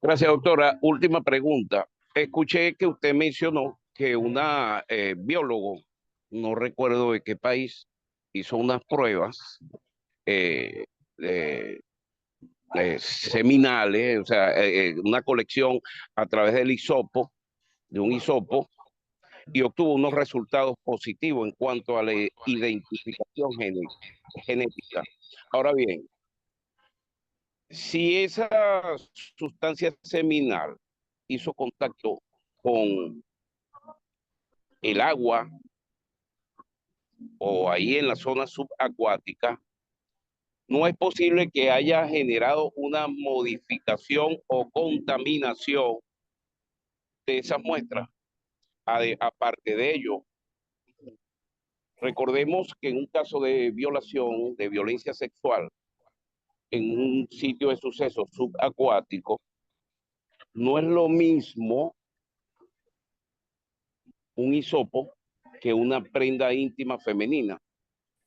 Gracias, doctora. Última pregunta. Escuché que usted mencionó que una biólogo, no recuerdo de qué país, hizo unas pruebas seminales, o sea, una colección a través del hisopo, de un hisopo, y obtuvo unos resultados positivos en cuanto a la identificación genética. Ahora bien, si esa sustancia seminal hizo contacto con el agua o ahí en la zona subacuática, no es posible que haya generado una modificación o contaminación de esas muestras. Aparte de ello, recordemos que en un caso de violación, de violencia sexual, en un sitio de suceso subacuático, no es lo mismo un hisopo que una prenda íntima femenina.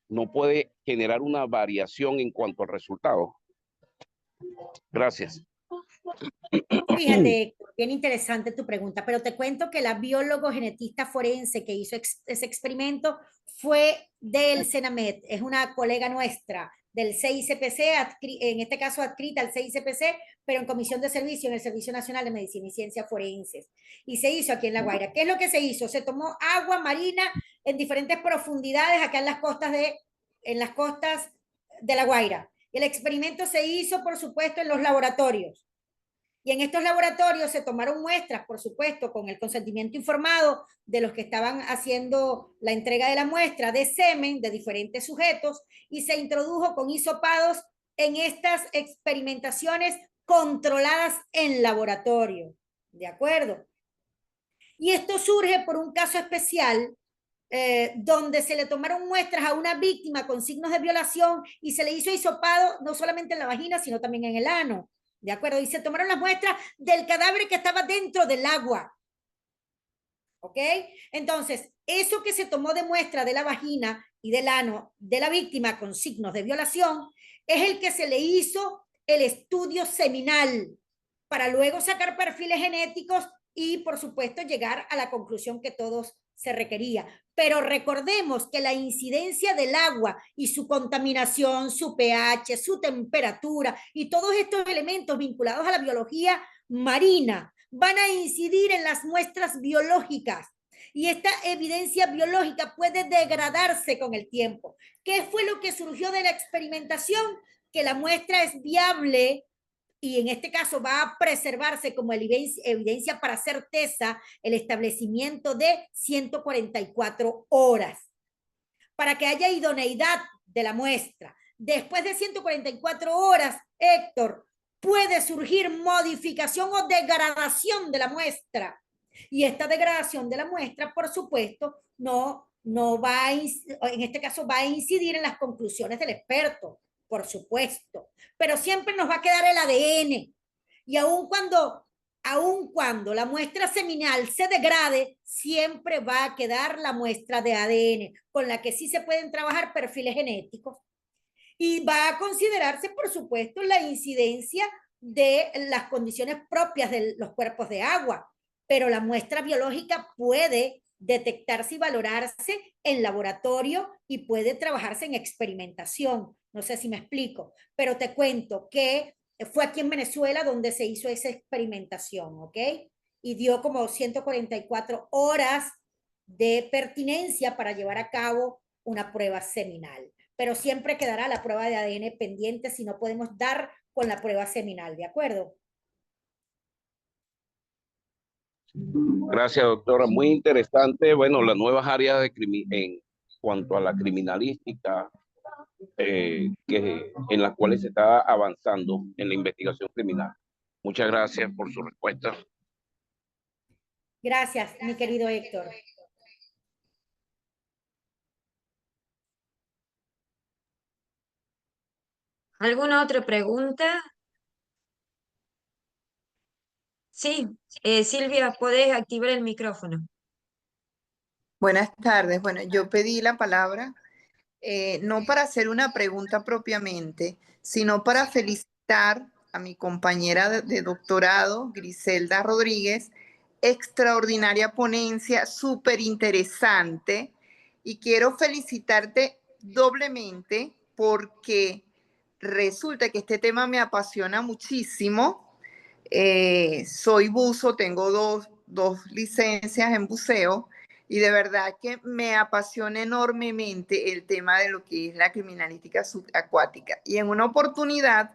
No puede generar una variación en cuanto al resultado. Gracias. Fíjate, Héctor, bien interesante tu pregunta, pero te cuento que la biólogo genetista forense que hizo ese experimento fue del CENAMET, es una colega nuestra del CICPC, en este caso adscrita al CICPC, pero en comisión de servicio en el Servicio Nacional de Medicina y Ciencias Forenses. Y se hizo aquí en La Guaira. ¿Qué es lo que se hizo? Se tomó agua marina en diferentes profundidades acá en las costas de La Guaira. Y el experimento se hizo, por supuesto, en los laboratorios. Y en estos laboratorios se tomaron muestras, por supuesto, con el consentimiento informado de los que estaban haciendo la entrega de la muestra de semen de diferentes sujetos y se introdujo con hisopados en estas experimentaciones controladas en laboratorio. ¿De acuerdo? Y esto surge por un caso especial donde se le tomaron muestras a una víctima con signos de violación y se le hizo hisopado no solamente en la vagina, sino también en el ano. ¿De acuerdo? Y se tomaron las muestras del cadáver que estaba dentro del agua. ¿Ok? Entonces, eso que se tomó de muestra de la vagina y del ano de la víctima con signos de violación es el que se le hizo el estudio seminal para luego sacar perfiles genéticos y, por supuesto, llegar a la conclusión que todos se requería. Pero recordemos que la incidencia del agua y su contaminación, su pH, su temperatura y todos estos elementos vinculados a la biología marina van a incidir en las muestras biológicas. Y esta evidencia biológica puede degradarse con el tiempo. ¿Qué fue lo que surgió de la experimentación? Que la muestra es viable y en este caso va a preservarse como evidencia para certeza el establecimiento de 144 horas para que haya idoneidad de la muestra. Después de 144 horas, Héctor, puede surgir modificación o degradación de la muestra. Y esta degradación de la muestra, por supuesto, no va en este caso va a incidir en las conclusiones del experto, por supuesto, pero siempre nos va a quedar el ADN. Y aun cuando la muestra seminal se degrade, siempre va a quedar la muestra de ADN, con la que sí se pueden trabajar perfiles genéticos. Y va a considerarse, por supuesto, la incidencia de las condiciones propias de los cuerpos de agua, pero la muestra biológica puede detectarse y valorarse en laboratorio y puede trabajarse en experimentación. No sé si me explico, pero te cuento que fue aquí en Venezuela donde se hizo esa experimentación, ¿ok? Y dio como 144 horas de pertinencia para llevar a cabo una prueba seminal. Pero siempre quedará la prueba de ADN pendiente si no podemos dar con la prueba seminal, ¿de acuerdo? Gracias, doctora. Muy interesante. Bueno, las nuevas áreas en cuanto a la criminalística, en las cuales se está avanzando en la investigación criminal. Muchas gracias por su respuesta. Gracias, mi querido Héctor. ¿Alguna otra pregunta? Sí, Silvia, podés activar el micrófono. Buenas tardes. Bueno, yo pedí la palabra no para hacer una pregunta propiamente, sino para felicitar a mi compañera de doctorado, Griselda Rodríguez, extraordinaria ponencia, súper interesante, y quiero felicitarte doblemente porque resulta que este tema me apasiona muchísimo. Soy buzo, tengo dos licencias en buceo y de verdad que me apasiona enormemente el tema de lo que es la criminalística subacuática. Y en una oportunidad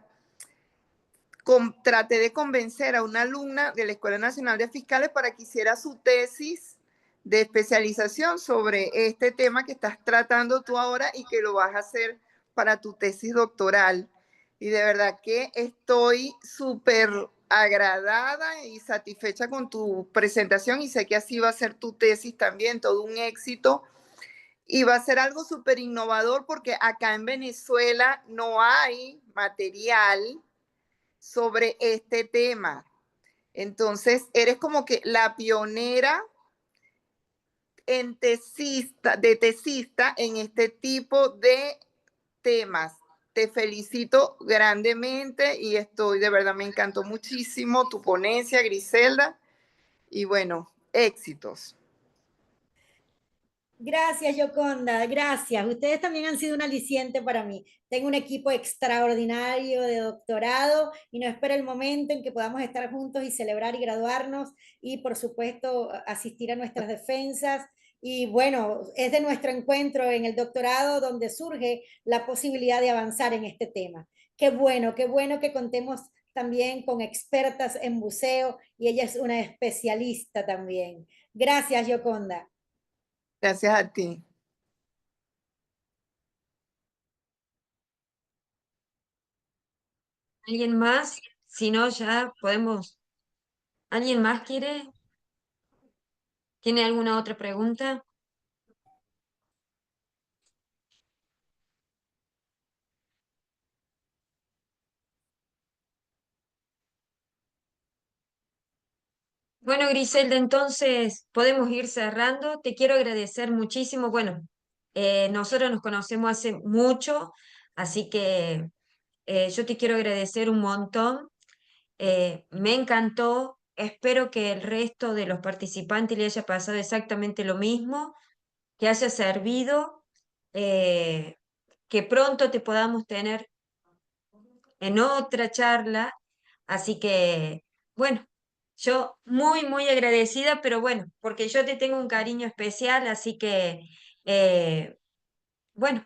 traté de convencer a una alumna de la Escuela Nacional de Fiscales para que hiciera su tesis de especialización sobre este tema que estás tratando tú ahora y que lo vas a hacer para tu tesis doctoral. Y de verdad que estoy súper agradada y satisfecha con tu presentación y sé que así va a ser tu tesis también, todo un éxito. Y va a ser algo súper innovador porque acá en Venezuela no hay material sobre este tema. Entonces, eres como que la pionera de tesista en este tipo de temas. Te felicito grandemente y de verdad, me encantó muchísimo tu ponencia, Griselda. Y bueno, éxitos. Gracias, Yoconda, gracias. Ustedes también han sido un aliciente para mí. Tengo un equipo extraordinario de doctorado y no espero el momento en que podamos estar juntos y celebrar y graduarnos y, por supuesto, asistir a nuestras defensas. Y bueno, es de nuestro encuentro en el doctorado donde surge la posibilidad de avanzar en este tema. Qué bueno que contemos también con expertas en buceo y ella es una especialista también. Gracias, Yoconda. Gracias a ti. ¿Alguien más? Si no, ya podemos. ¿Alguien más quiere? ¿Tiene alguna otra pregunta? Bueno, Griselda, entonces podemos ir cerrando. Te quiero agradecer muchísimo. Bueno, nosotros nos conocemos hace mucho, así que yo te quiero agradecer un montón. Me encantó. Espero que el resto de los participantes le haya pasado exactamente lo mismo, que haya servido, que pronto te podamos tener en otra charla. Así que, bueno, yo muy, muy agradecida, pero bueno, porque yo te tengo un cariño especial, así que, bueno,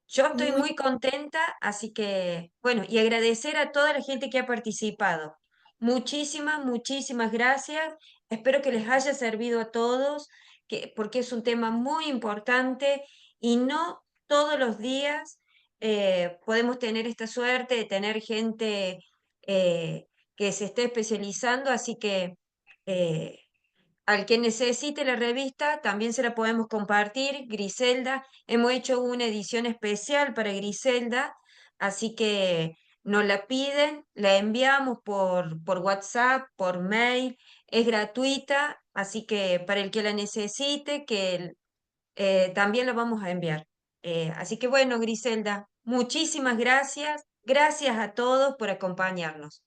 yo estoy Muy muy contenta, así que, bueno, y agradecer a toda la gente que ha participado. Muchísimas, muchísimas gracias. Espero que les haya servido a todos, porque es un tema muy importante y no todos los días podemos tener esta suerte de tener gente eh, que se esté especializando, así que eh, al que necesite la revista, también se la podemos compartir. Griselda, hemos hecho una edición especial para Griselda, así que nos la piden, la enviamos por WhatsApp, por mail, es gratuita, así que para el que la necesite, también la vamos a enviar. Así que bueno, Griselda, muchísimas gracias. Gracias a todos por acompañarnos.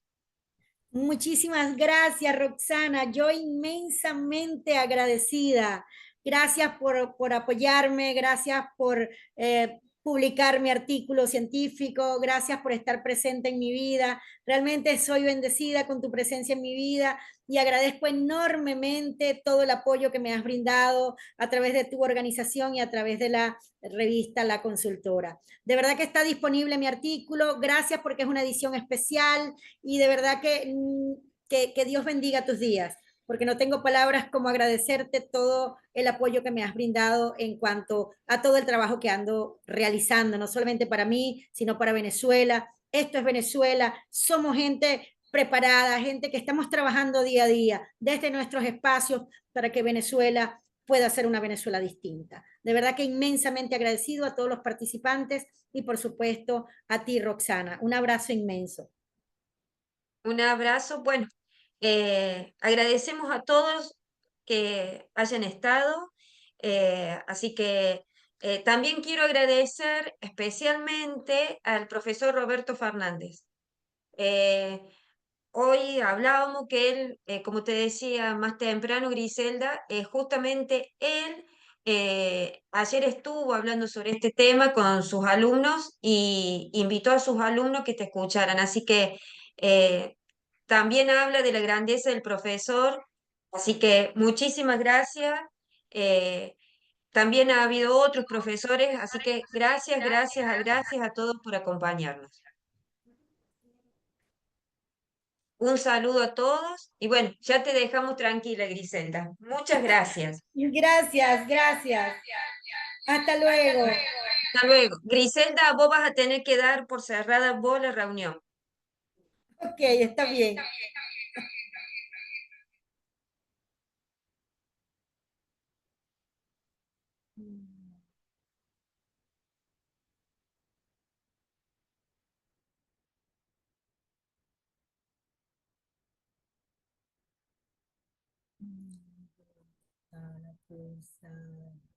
Muchísimas gracias, Roxana. Yo inmensamente agradecida. Gracias por apoyarme, gracias por publicar mi artículo científico, gracias por estar presente en mi vida. Realmente soy bendecida con tu presencia en mi vida y agradezco enormemente todo el apoyo que me has brindado a través de tu organización y a través de la revista La Consultora. De verdad que está disponible mi artículo. Gracias porque es una edición especial y de verdad que Dios bendiga tus días, porque no tengo palabras como agradecerte todo el apoyo que me has brindado en cuanto a todo el trabajo que ando realizando, no solamente para mí, sino para Venezuela. Esto es Venezuela, somos gente preparada, gente que estamos trabajando día a día desde nuestros espacios para que Venezuela pueda ser una Venezuela distinta. De verdad que inmensamente agradecido a todos los participantes y por supuesto a ti, Roxana. Un abrazo inmenso. Un abrazo. Bueno, agradecemos a todos que hayan estado, así que también quiero agradecer especialmente al profesor Roberto Fernández. Eh, Hoy hablábamos que él, como te decía más temprano, Griselda, justamente él ayer estuvo hablando sobre este tema con sus alumnos y invitó a sus alumnos que te escucharan. Así que también habla de la grandeza del profesor. Así que muchísimas gracias. Eh, También ha habido otros profesores, así que gracias, gracias, gracias a todos por acompañarnos. Un saludo a todos y bueno, ya te dejamos tranquila, Griselda. Muchas gracias. Gracias, gracias. Hasta luego. Hasta luego. Griselda, vos vas a tener que dar por cerrada vos la reunión. Ok, está bien. Para pulsar.